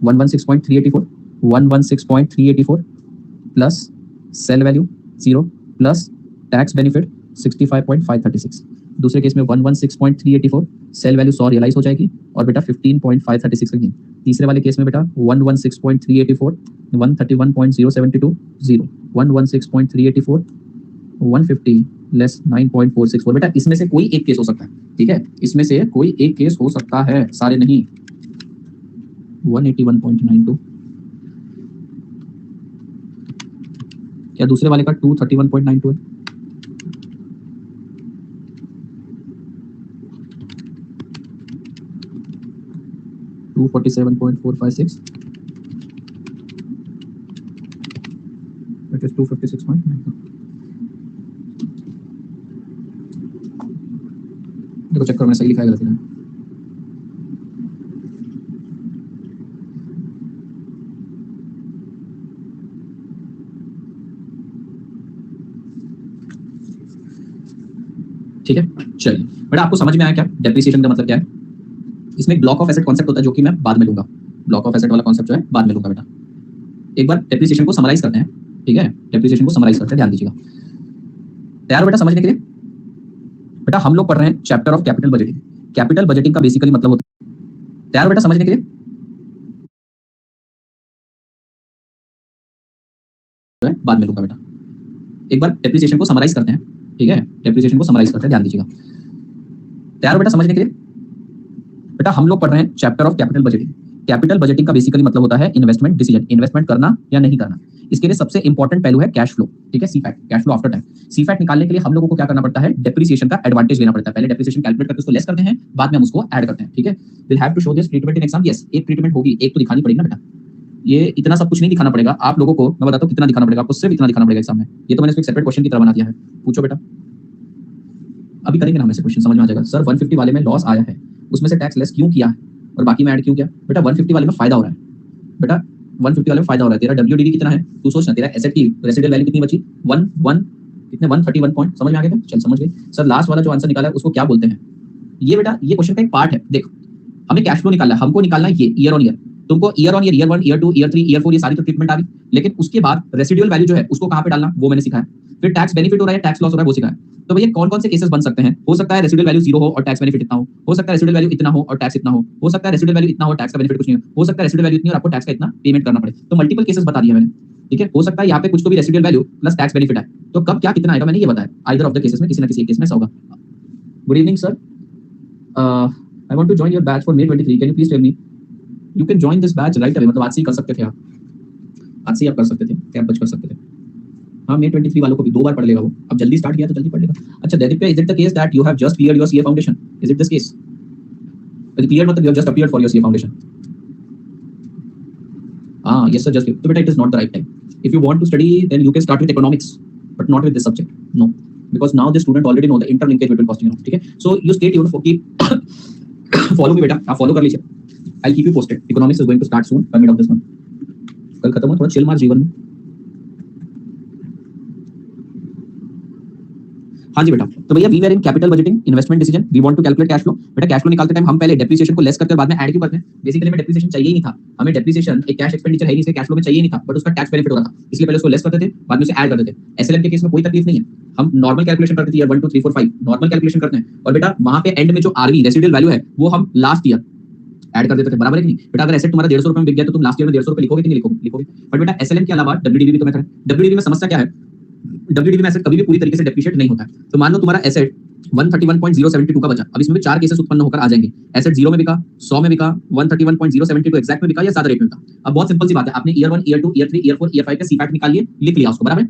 116.384, 116.384 plus sale value 0 plus tax benefit 65.536। दूसरे केस में 116.384, सेल वैल्यू 100 रियलाइज हो जाएगी और बेटा 15.536 का गेन। तीसरे वाले केस में बेटा 116.384, 131.072, 0, 116.384, 150 लेस 9.464। बेटा इसमें से कोई एक केस हो सकता है, ठीक है, इसमें से कोई एक केस हो सकता है, सारे नहीं। 181.92, क्या दूसरे वाले का 231.92 है? To 47.456, that is 256.92। देखो चेक करो मैंने सही लिखा है गलत है। ठीक है, चलिए बेटा आपको समझ में आया क्या डेप्रिसिएशन का मतलब क्या है? इसमें ब्लॉक ऑफ एसेट कॉन्सेप्ट होता है जो कि मैं बाद में लूंगा, ब्लॉक ऑफ एसेट वाला कॉन्सेप्ट जो है बाद में लूंगा बेटा। एक बार डेप्रिसिएशन को समराइज करते हैं, ठीक है, डेप्रिसिएशन को समराइज करते हैं, ध्यान दीजिएगा। तैयार हो बेटा समझने के लिए? बेटा हम लोग पढ़ रहे हैं chapter of capital budgeting. Capital budgeting का बेसिकली मतलब होता है, तैयार हो बेटा समझने के लिए? बाद में लूंगा बेटा। एक बार डेप्रिसिएशन को समराइज करते हैं, ठीक है, डेप्रिसिएशन को समराइज करते हैं, ध्यान दीजिएगा। तैयार हो बेटा समझने के लिए? बेटा हम लोग पढ़ रहे हैं chapter of capital budgeting. Capital budgeting का बेसिकली मतलब होता है इन्वेस्टमेंट डिसीजन, इन्वेस्टमेंट करना या नहीं करना। इसके लिए सबसे इंपॉर्टेंट पहलू है कैश फ्लो, ठीक है, सीफैट, कैश फ्लो आफ्टर टैक्स। सीफैट निकालने के लिए हम लोगों को क्या करना पड़ता है? डेप्रिसिएशन का एडवांटेज लेना पड़ता है। पहले डेप्रिसिएशन कैलकुलेट करके उसको लेस करते हैं, बाद में हम उसको ऐड करते हैं, ठीक है। Will have to show this treatment in exam. Yes, एक ट्रीटमेंट होगी, एक तो दिखानी पड़ेगी ना बेटा। ये इतना सब कुछ नहीं दिखाना पड़ेगा आप लोगों को, मैं बताता हूँ कितना दिखाना पड़ेगा आपको, सिर्फ इतना दिखाना पड़ेगा एग्जाम में। ये तो मैंने इसको एक सेपरेट क्वेश्चन की तरह बना दिया है, पूछो बेटा। अभी करेंगे ना हम ऐसे क्वेश्चन, समझ में आ जाएगा। सर 150 वाले में लॉस आया है, उसमें से टैक्स लेस क्यों किया है और बाकी में ऐड क्यों किया? बेटा 150 वाले में फायदा हो रहा है, बेटा 150 वाले में फायदा हो रहा है। तेरा WDV कितना है तू सोच ना, तेरा एसेट की रेसिडुअल वैल्यू कितनी बची? 131 पॉइंट। समझ में आ गया क्या? चल समझ गए। सर लास्ट वाला जो आंसर निकाला है उसको क्या बोलते हैं? ये बेटा ये क्वेश्चन का एक पार्ट है। देख हमें कैश फ्लो निकालना है, हमको निकालना है ये ईयर ऑन ईयर। तुमको year on year, year 1, year 2, year 3, year 4 ये सारी तो ट्रीटमेंट आ गई, लेकिन उसके बाद रेसिडुअल वैल्यू जो है उसको कहां पे डालना वो मैंने सिखाया। फिर टैक्स बेनिफिट हो रहा है, टैक्स लॉस हो रहा है, वो सिखाया। तो भैया कौन कौन से केसेस बन सकते हैं? हो सकता है रेसिडुअल वैल्यू 0 हो और टैक्स बेनिफिट इतना हो सकता है रेसिडुअल वैल्यू इतना हो और टैक्स इतना हो सकता है रेसिडुअल वैल्यू इतना हो टैक्स का बेनिफिट कुछ नहीं हो सकता है रेसिडुअल वैल्यू इतनी और आपको टैक्स का इतना पेमेंट करना पड़े। तो मल्टीपल केसेस बता दिया मैंने, ठीक है। हो सकता है यहाँ पे कुछ तो भी residual value plus tax benefit है, तो कब क्या कितना आएगा मैंने ये बताया। आइदर ऑफ द केसेस में किसी ना किसी केस में ऐसा होगा। Good evening sir, I want to join your batch for May 23, can you please tell me? You can join this batch right away, मतलब आज से ही कर सकते थे आप, आज से ही आप कर सकते थे, कैब बच कर सकते थे। हाँ, May 23 वालों को भी 2 बार पढ़ लेगा वो, अब जल्दी स्टार्ट किया तो जल्दी पढ़ लेगा। अच्छा Dedipya, is it the case that you have just cleared your CA foundation? Is it this case? Cleared मतलब you have just appeared for your CA foundation. हाँ, yes sir, just तो बेटा it is not the right time. If you want to study, then you can start with economics, but not with this subject. No, because now the student already know the interlinkage between costing and all. ठीक है, so you stay tuned for keep follow me बेटा, आप follow कर लीजिए। I'll keep you posted. Economics is going to start soon by mid of this month. कल खत्म हो, थोड़ा चिल मार जीवन में। हाँ जी बेटा, तो भैया we were in capital budgeting investment decision, we want to calculate cash flow. बेटा कैश फ्लो निकालते टाइम हम पहले डेप्रिसिएशन को लेस करते हैं, बाद में ऐड क्यों करते हैं? बेसिकली हमें डेप्रिसिएशन चाहिए ही नहीं था, हमें डेप्रिसिएशन एक कैश एक्सपेंडिचर है ही नहीं, इसलिए कैश फ्लो में चाहिए नहीं था, बट उसका टैक्स बेनिफिट हो रहा था, इसलिए पहले उसको लेस करते थे, बाद में उसे ऐड करते थे। एसएलएम के केस में कोई तकलीफ नहीं है, हम नॉर्मल कैलकुलेशन करते थे, ईयर 1 2 3 4 5 नॉर्मल कैलकुलेशन करते हैं, और बेटा वहां पे एंड में जो आरवी रेसिडुअल वैल्यू है वो हम लास्ट ईयर ऐड कर देते थे, बराबर है कि नहीं? बेटा अगर एसेट तुम्हारा 150 रुपए में बिक गया तो तुम लास्ट ईयर में 150 रुपए लिखोगे कि नहीं लिखोगे? लिखोगे। बट बेटा एसएलएम के अलावा डब्ल्यूडीवी तो मेथड है। डब्ल्यूडीवी में समस्या क्या है? डब्ल्यूडीवी में एसेट कभी भी पूरी तरीके से डेप्रिशिएट नहीं होता है। तो मान लो तुम्हारा एसेट 131.072 का बचा, अब इसमें भी 4 केसेस उत्पन्न होकर आ जाएंगे। एसेट 0 में बिका, 100 में बिका, 131.072 एग्जैक्ट में बिका या ज्यादा रेट में बिका। अब बहुत सिंपल सी बात है, आपने year 1 year 2 year 3 year 4 year 5 का सीपैट निकाल लिए, लिख लिया उसको, बराबर है?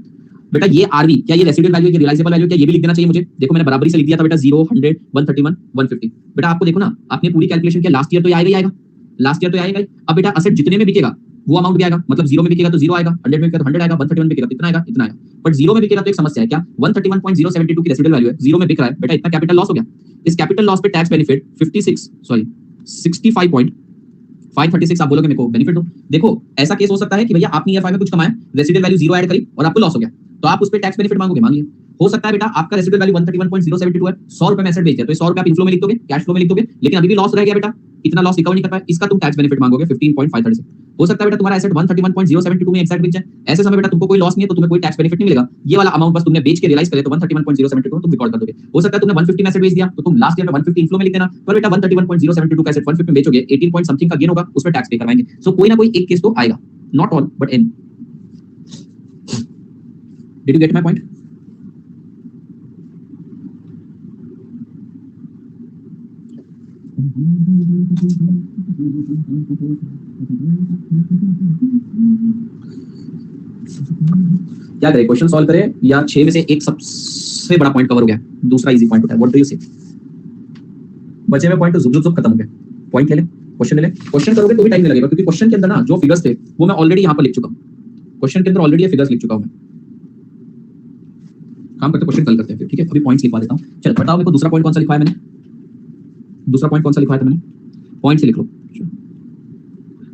बेटा ये आरवी क्या ये रेसिडुअल वैल्यू है, रियलाइजेबल वैल्यू क्या, ये भी लिख देना चाहिए मुझे। देखो मैंने बराबरी से लिख दिया था बेटा 0 100 131 150। बेटा आपको देखो ना, आपने पूरी कैलकुलेशन किया, लास्ट ईयर तो आएगा ही आएगा, लास्ट ईयर तो आएगा ही। अब बेटा एसेट जितने में बिकेगा वो अमाउंट भी आएगा, मतलब 0 में बिकेगा तो 0 आएगा, 100 में बिकेगा तो 100 आएगा, 131 में बिकेगा तो इतना आएगा, इतना आएगा। बट 0 में बिकेगा तो एक समस्या है, क्या 131.072 की रेसिडुअल वैल्यू है, 0 में बिक रहा है, बेटा इतना कैपिटल लॉस हो गया। इस कैपिटल लॉस पे टैक्स बेनिफिट 65.536 आप बोलोगे मेरे को बेनिफिट दो। देखो ऐसा केस हो सकता है कि भैया आपने ईयर 5 में कुछ कमाया, रेसिडुअल वैल्यू 0 ऐड करी और आपको लॉस हो गया, तो आप उस पे टैक्स बेनिफिट मांगोगे, मांगिए। हो सकता है बेटा आपका रेसिडुअल वैल्यू 131.072 है, 100 रुपए में एसेट बेच दिया, तो 100 रुपए आप इनफ्लो में लिख दोगे, कैश फ्लो में लिख दोगे, लेकिन अभी भी लॉस रह गया बेटा, इतना लॉस रिकवर नहीं कर पाए, इसका तुम टैक्स बेनिफिट मांगोगे 15.536। हो सकता है बेटा तुम्हारा एसेट 131.072 में एग्जैक्ट बिक जाए, ऐसे समय बेटा तुमको कोई लॉस नहीं है तो तुम्हें कोई टैक्स बेनिफिट नहीं मिलेगा, ये वाला अमाउंट बस तुमने बेच के रियलाइज करे तो 131.072 तुम रिकॉर्ड कर दोगे। हो सकता है तुमने 150 में एसेट बेच दिया तो तुम लास्ट ईयर में 150 इनफ्लो में लिख देना, पर बेटा 131.072 का एसेट 150 में बेचोगे, 18 पॉइंट समथिंग का गेन होगा, उस पर टैक्स पे करवाएंगे। सो कोई ना कोई एक केस तो आएगा, not all but any. Did you get my point? क्या करें, क्वेश्चन सॉल्व करें या 6 में से एक सबसे बड़ा पॉइंट कवर हो गया, दूसरा इजी पॉइंट होता है, व्हाट डू यू से? बचे हुए पॉइंट तो जुग जुग खत्म हो गए, पॉइंट ले ले, क्वेश्चन ले ले। क्वेश्चन करोगे तो भी टाइम नहीं लगेगा, क्योंकि क्वेश्चन के अंदर ना जो फिगर्स थे वो मैं ऑलरेडी यहां पर लिख चुका हूं, क्वेश्चन के अंदर ऑलरेडी ये फिगर्स लिख चुका हूं मैं। काम करते क्वेश्चन कल करते हैं फिर, ठीक है? अभी पॉइंट्स लिखवा देता हूं। चल बताओ मेरे को दूसरा पॉइंट कौन सा लिखवाया मैंने? दूसरा पॉइंट कौन सा लिखवाया था मैंने? पॉइंट से लिख लो।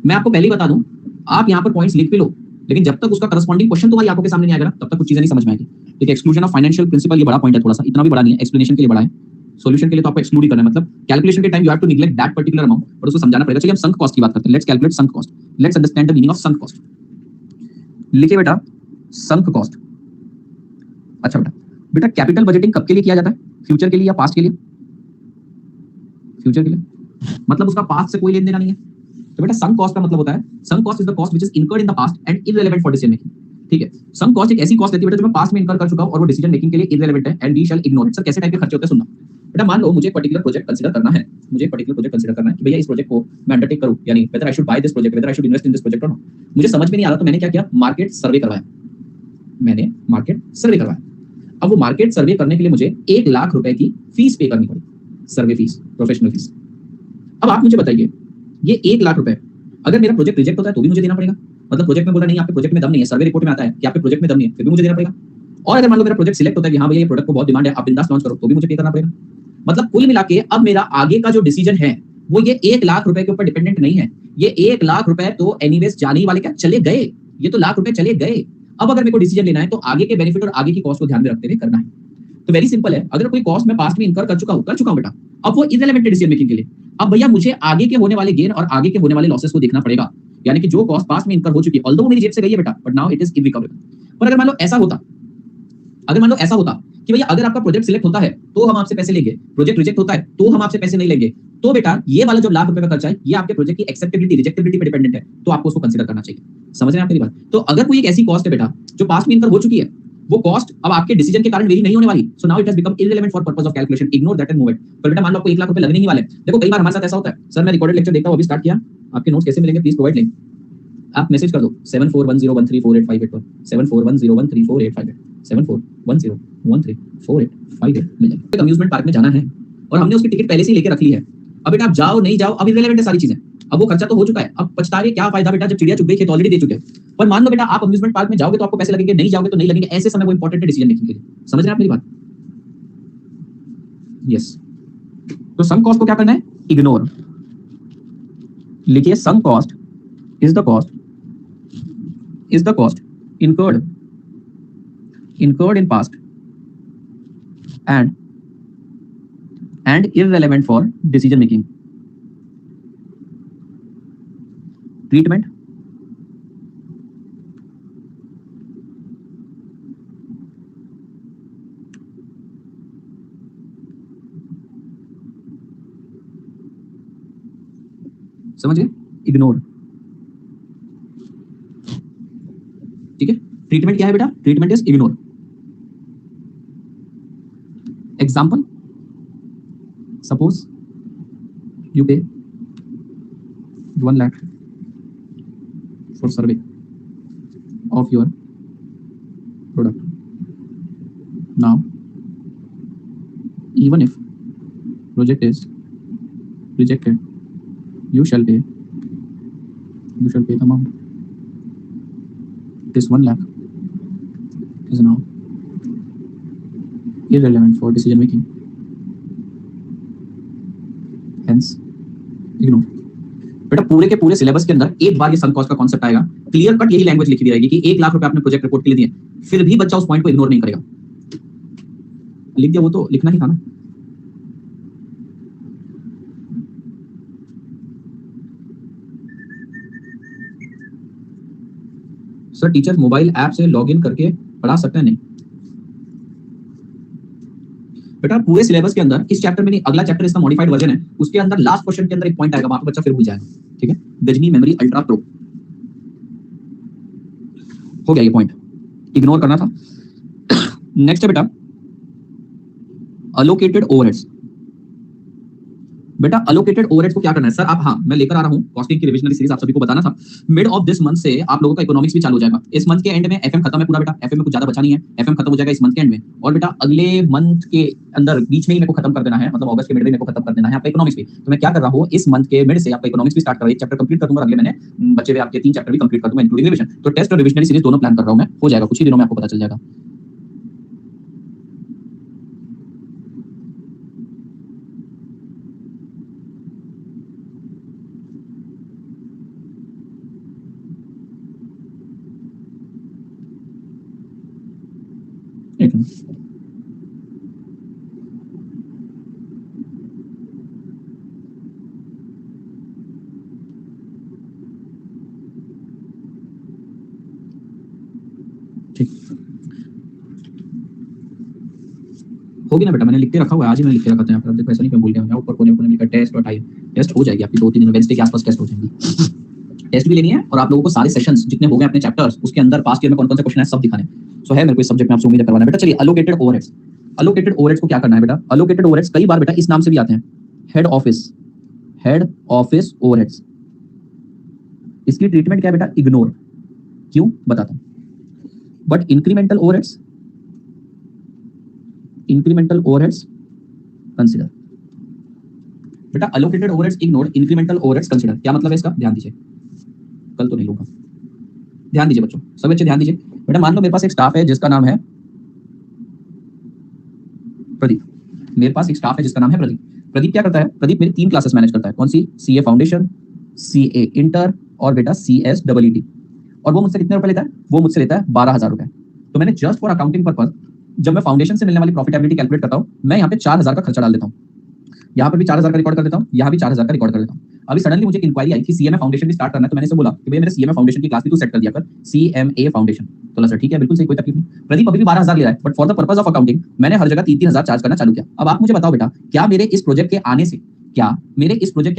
मैं आपको पहले ही बता दूं, आप यहां पर पॉइंट्स लिख भी लो, लेकिन जब तक उसका करस्पॉन्डिंग क्वेश्चन तुम्हारी आंखों के सामने नहीं आएगा ना, तब तक कुछ चीजें नहीं समझ में आएगी। ठीक है? एक्सक्लूजन ऑफ फाइनेंशियल प्रिंसिपल ये बड़ा पॉइंट है, थोड़ा सा, इतना भी बड़ा नहीं है, एक्सप्लेनेशन के लिए बड़ा है, सॉल्यूशन के लिए तो आपको एक्सक्लूड ही करना है, मतलब कैलकुलेशन के time you have to neglect that particular amount और उसको समझाना पड़ेगा। चलिए हम संक कॉस्ट की बात करते हैं, let's calculate sunk cost, let's understand the meaning of sunk cost. लिखिए बेटा संक कॉस्ट। अच्छा बेटा, बेटा कैपिटल बजटिंग कब के लिए किया जाता है? फ्यूचर के लिए या पास्ट के लिए? फ्यूचर के लिए, मतलब उसका पास्ट से कोई लेन देना नहीं है। तो बेटा संक कॉस्ट का मतलब होता है, sunk cost is the cost which is incurred in the past and irrelevant for decision making. ठीक है? संक कॉस्ट एक ऐसी कॉस्ट रहती है बेटा जो मैं पास्ट में इनकर कर चुका हूं और वो डिसीजन मेकिंग के लिए इररिलेवेंट है and we shall ignore it. Sir कैसे टाइप के खर्चे होते हैं सुनना। बेटा मान लो मुझे एक पर्टिकुलर प्रोजेक्ट कंसीडर करना है, मुझे एक पर्टिकुलर प्रोजेक्ट कंसीडर करना है कि भैया इस प्रोजेक्ट को मैं अंडरटेक करूं, यानी weather I should by this project, weather I should invest in this project और नॉट। मुझे समझ में नहीं आ रहा तो मैंने क्या किया, मार्केट सर्वे करवाया, मैंने मार्केट सर्वे करवाया। अब वो मार्केट सर्वे करने के लिए मुझे 1 लाख रुपए की फीस पे करनी पड़ी, सर्वे फीस, प्रोफेशनल फीस। अब आप मुझे बताइए, ये 1 लाख रुपए अगर मेरा प्रोजेक्ट रिजेक्ट होता है तो भी मुझे देना पड़ेगा, मतलब प्रोजेक्ट में बोला नहीं आपके प्रोजेक्ट में दम नहीं है, सर्वे रिपोर्ट में आता है कि आपके प्रोजेक्ट में दम नहीं है, फिर भी मुझे देना पड़ेगा। और अगर मान लो मेरा प्रोजेक्ट सिलेक्ट होता है कि हाँ भैया ये प्रोडक्ट को बहुत डिमांड है, आप बिंदास लॉन्च करो, तो भी मुझे पे करना पड़ेगा। मतलब कुल मिला के अब मेरा आगे का जो डिसीजन है वो ये 1 लाख रुपए के ऊपर डिपेंडेंट नहीं है। ये 1 लाख रुपए तो एनीवेज जाने ही वाले, क्या चले गए, ये तो लाख रुपए चले गए। अब अगर मेरे को डिसीजन लेना है तो आगे के बेनिफिट और आगे की कॉस्ट को ध्यान में रखते हुए करना है। तो वेरी सिंपल है, अगर कोई कॉस्ट मैं पास्ट में इनकर कर चुका हूं बेटा, अब वो इररिलेवेंट डिसीजन मेकिंग के लिए। अब भैया मुझे आगे के होने वाले गेन और आगे के होने वाले लॉसेस को देखना पड़ेगा, यानी कि जो कॉस्ट पास्ट में इनकर हो चुकी है, ऑल्दो वो मेरी जेब से गई है बेटा, but now it is irrecoverable. पर अगर मान लो ऐसा होता अगर मान लो ऐसा होता कि भैया अगर आपका प्रोजेक्ट सिलेक्ट होता है तो हम आपसे पैसे लेंगे, प्रोजेक्ट रिजेक्ट होता है तो हम आपसे पैसे नहीं लेंगे, तो बेटा ये वाला जो लाख रुपए का खर्चा है ये आपके प्रोजेक्ट की एक्सेप्टेबिलिटी रिजेक्टेबिलिटी पे डिपेंडेंट है, तो आपको उसको कंसीडर करना चाहिए। समझ रहे हैं आप मेरी बात? तो अगर कोई एक ऐसी कॉस्ट है बेटा जो पास्ट में इनकर हो चुकी है, वो कॉस्ट अब आपके डिसीजन के कारण वेरी नहीं होने वाली, so now it has become irrelevant for purpose of calculation, ignore that and move it. पर बेटा मान लो आपको 1 लाख रुपए लगने ही वाले। देखो कई बार हमारे साथ ऐसा होता है, सर मैं रिकॉर्डेड लेक्चर देखता हूं, अभी स्टार्ट किया, आपके नोट्स कैसे मिलेंगे प्लीज प्रोवाइड लिंक। आप मैसेज कर दो 7410134858 पर, 7410134858, 7410134858 मिल जाएगा। अम्यूजमेंट पार्क में जाना है और हमने उसकी टिकट पहले से ही लेके रख ली है, अब बेटा आप जाओ नहीं जाओ अब इररिलेवेंट है सारी चीजें, अब वो खर्चा तो हो चुका है, अब पछतावे क्या फायदा बेटा जब चिड़िया चुग गई खेत ऑलरेडी दे चुके हैं। पर मान लो बेटा आप अम्यूजमेंट पार्क में जाओगे तो आपको पैसे लगेंगे, नहीं जाओगे तो नहीं लगेंगे, ऐसे समय वो इंपॉर्टेंट है डिसीजन मेकिंग के लिए। समझ रहे हैं आप मेरी बात? यस। तो सम कॉस्ट को क्या करना है? इग्नोर। लिखिए sunk cost is the cost incurred in past and irrelevant for decision making. Treatment समझिए, इग्नोर। ठीक है, ट्रीटमेंट क्या है बेटा? Treatment is ignore. Example, suppose you पे 1 lakh for survey of your product. Now, even if project is rejected, you shall pay the amount. This 1 lakh is now irrelevant for decision making. Hence, ignore. बेटा पूरे के पूरे सिलेबस के अंदर एक बार ये सम कॉस्ट का कॉन्सेप्ट आएगा, क्लियर कट यही लैंग्वेज लिखी रहेगी कि 1 लाख रुपए आपने प्रोजेक्ट रिपोर्ट के लिए दिए, फिर भी बच्चा उस पॉइंट को इग्नोर नहीं करेगा। लिख दिया वो तो लिखना ही था ना। सर टीचर मोबाइल ऐप से लॉगिन करके पढ़ा सकते हैं? नहीं बेटा, पूरे सिलेबस के अंदर इस चैप्टर में नहीं, अगला चैप्टर इसका मॉडिफाइड वर्जन है, उसके अंदर लास्ट क्वेश्चन के अंदर एक पॉइंट आएगा, वहां पर बच्चा फिर भूल जाएगा। ठीक है, गजनी मेमोरी अल्ट्रा प्रो हो गया, ये पॉइंट इग्नोर करना था। नेक्स्ट है बेटा अलोकेटेड ओवरहेड्स। बेटा अलोकेटेड ओवरहेड्स को क्या करना है? सर आप, हाँ मैं लेकर आ रहा हूं कॉस्टिंग की रिविजनरी सीरीज, आप सभी को बताना था। मिड ऑफ दिस मंथ से आप लोगों का इकोनॉमिक्स भी चालू हो जाएगा। इस मंथ के एंड में एफएम खत्म है पूरा बेटा, एफएम में कुछ ज्यादा बचा नहीं है, एफएम खत्म हो जाएगा इस मंथ के एंड में। और बेटा अगले मंथ के अंदर बीच में ही मेरे को खत्म कर देना है, मतलब अगस्त के मिड में मेरे को खत्म कर देना है आपका इकोनॉमिक्स भी। तो मैं क्या कर रहा हूँ, इस मंथ के मिड से आपका इकोनॉमिक्स भी स्टार्ट कर रहा हूं, एक चैप्टर कंप्लीट कर दूंगा, अगले मैंने बचे हुए आपके 3 चैप्टर भी कंप्लीट कर दूंगा इंक्लूडिंग रिविजन। तो टेस्ट और रिविजनरी सीरीज दोनों प्लान कर रहा हूं मैं, हो जाएगा कुछ ही दिनों में, आपको पता चल जाएगा। होगी ना बेटा, मैंने लिख के रखा हुआ है, आज ही मैंने लिख के रखा था यहाँ पर, देखो ऐसा नहीं मैं भूल गया हूँ। ऊपर कोने कोने में लिखा टेस्ट और टाइम, टेस्ट हो जाएगी आपकी 2-3 दिन, वेडनेसडे के आसपास टेस्ट हो जाएगी। टेस्ट भी लेनी है और आप लोगों को सारे सेशंस जितने हो गए अपने चैप्टर्स उसके अंदर पास्ट ईयर में कौन-कौन से क्वेश्चन है सब दिखाने। सो है मेरे को इस सब्जेक्ट में आपसे उम्मीद करवाना है बेटा। चलिए अलोकेटेड ओवरहेड्स, अलोकेटेड ओवरहेड्स को क्या करना है बेटा? अलोकेटेड ओवरहेड्स कई बार बेटा इस नाम से भी आते हैं, हेड ऑफिस ओवरहेड्स। इसकी ट्रीटमेंट क्या है बेटा? इग्नोर। क्यों बताता हूं। But incremental overheads consider. बेटा allocated overheads ignore, incremental overheads consider. क्या मतलब है इसका? ध्यान दीजिए, कल तो नहीं लूंगा, ध्यान दीजिए बच्चों, सब बच्चे ध्यान दीजिए। बेटा मान लो मेरे पास एक स्टाफ है जिसका नाम है प्रदीप, मेरे पास एक स्टाफ है जिसका नाम है प्रदीप। प्रदीप क्या करता है? प्रदीप मेरी 3 क्लासेस मैनेज करता है। कौन सी? सीए फाउंडेशन, सीए इंटर और बेटा सीएसडब्ल्यूटी। और वो मुझसे कितने रुपए लेता है? वो मुझसे लेता है 12,000 रुपए। तो मैंने जस्ट फॉर अकाउंटिंग पर्पस जब मैं फाउंडेशन से मिलने वाली प्रॉफिटेबिलिटी कैलकुलेट करता हूं, मैं यहाँ पे 4,000 का खर्चा डाल देता हूँ, यहाँ पर भी 4,000 का रिकॉर्ड कर देता हूँ, यहाँ भी 4,000 का रिकॉर्ड कर देता हूँ। अभी सडनली मुझे एक इंक्वायरी आई कि सीएमए फाउंडेशन भी स्टार्ट करना है, तो मैंने इसे बोला कि भैया मेरे सीएमए फाउंडेशन की क्लास भी तू सेट कर दिया कर, सीएमए फाउंडेशन। तो सर ठीक है, बिल्कुल सही, कोई तकलीफ नहीं। प्रदीप अभी भी 12,000 ले रहा है, but for the purpose of accounting मैंने हर जगह 3-3,000 चार्ज करना चालू किया। अब आप मुझे बताओ बेटा, क्या मेरे इस प्रोजेक्ट के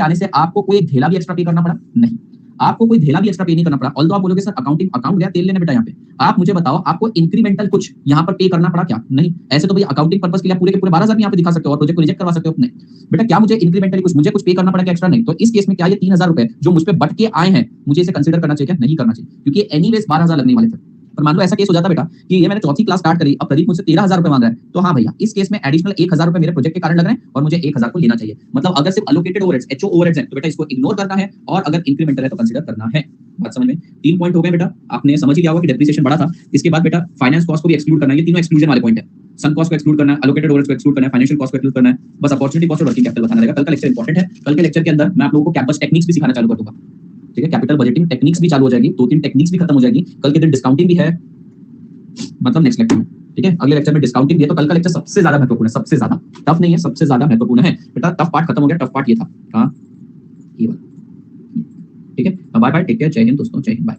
आने से आपको कोई ढेला भी एक्स्ट्रा पे करना पड़ा? नहीं, आपको कोई ढेला भी एक्स्ट्रा पे नहीं करना पड़ा। ऑल्दो आप बोलोगे सर अकाउंट गया तेल लेने बेटा यहाँ पे, आप मुझे बताओ आपको इंक्रीमेंटल कुछ यहाँ पर पे करना पड़ा क्या? नहीं। ऐसे तो भाई अकाउंटिंग पर्पस के लिए पूरे के पूरे 12,000 यहाँ पे दिखा सकते हो और प्रोजेक्ट को रिजेक्ट करवा सकते हो। नहीं बेटा, क्या मुझे इंक्रीमेंटली कुछ पे करना पड़ा क्या एक्स्ट्रा? नहीं। तो इस केस में क्या ये 3,000 रुपए जो मुझ पे बट के आए हैं, मुझे इसे कंसीडर करना चाहिए क्या? नहीं करना चाहिए, क्योंकि एनीवेज 12,000 लगने वाले थे। पर मान लो ऐसा केस हो जाता बेटा कि ये मैंने चौथी क्लास स्टार्ट करी, अब प्रदीप मुझसे 13,000 रुपए मांग रहा है, तो हाँ भैया इस केस में एडिशनल 1,000 रुपए मेरे प्रोजेक्ट के कारण लग रहे हैं और मुझे 1,000 को लेना चाहिए। मतलब अगर सिर्फ अलोकेटेड ओवरहेड्स एचओ ओवरहेड्स हैं तो बेटा इसको इग्नोर करना है, और अगर इंक्रीमेंटल है तो कंसीडर करना है। बात समझ में? 3 पॉइंट हो गए बेटा, आपने समझ ही लिया होगा कि डेप्रिसिएशन बढ़ा था। इसके बाद बेटा फाइनेंस कॉस्ट को भी एक्सक्लूड करना है, ये तीनों एक्सक्लूजन वाले पॉइंट है। सन कॉस्ट को एक्सक्लूड करना है, अलोकेटेड ओवरहेड्स को एक्सक्लूड करना है, फाइनेंशियल कॉस्ट को एक्सक्लूड करना है, बस अपॉर्चुनिटी कॉस्ट और वर्किंग कैपिटल बताना रहेगा। कल का लेक्चर इंपॉर्टेंट है, कल के लेक्चर के अंदर मैं आप लोगों को कैंपस टेक्निक्स भी सिखाना चालू कर दूंगा। ठीक है, कैपिटल बजटिंग टेक्निक्स भी चालू हो जाएगी, 2-3 टेक्निक्स भी खत्म हो जाएगी। कल के दिन डिस्काउंटिंग भी है, मतलब नेक्स्ट लेक्चर में। ठीक है, अगले लेक्चर में डिस्काउंटिंग है, तो कल का लेक्चर सबसे ज्यादा महत्वपूर्ण है, सबसे ज्यादा टफ नहीं है, सबसे ज्यादा महत्वपूर्ण है बेटा। टफ पार्ट खत्म हो गया, टफ पार्ट ये था। हाँ ये वाला। ठीक है, बाय बाय, टेक केयर, जय हिंद दोस्तों, जय हिंद, बाय।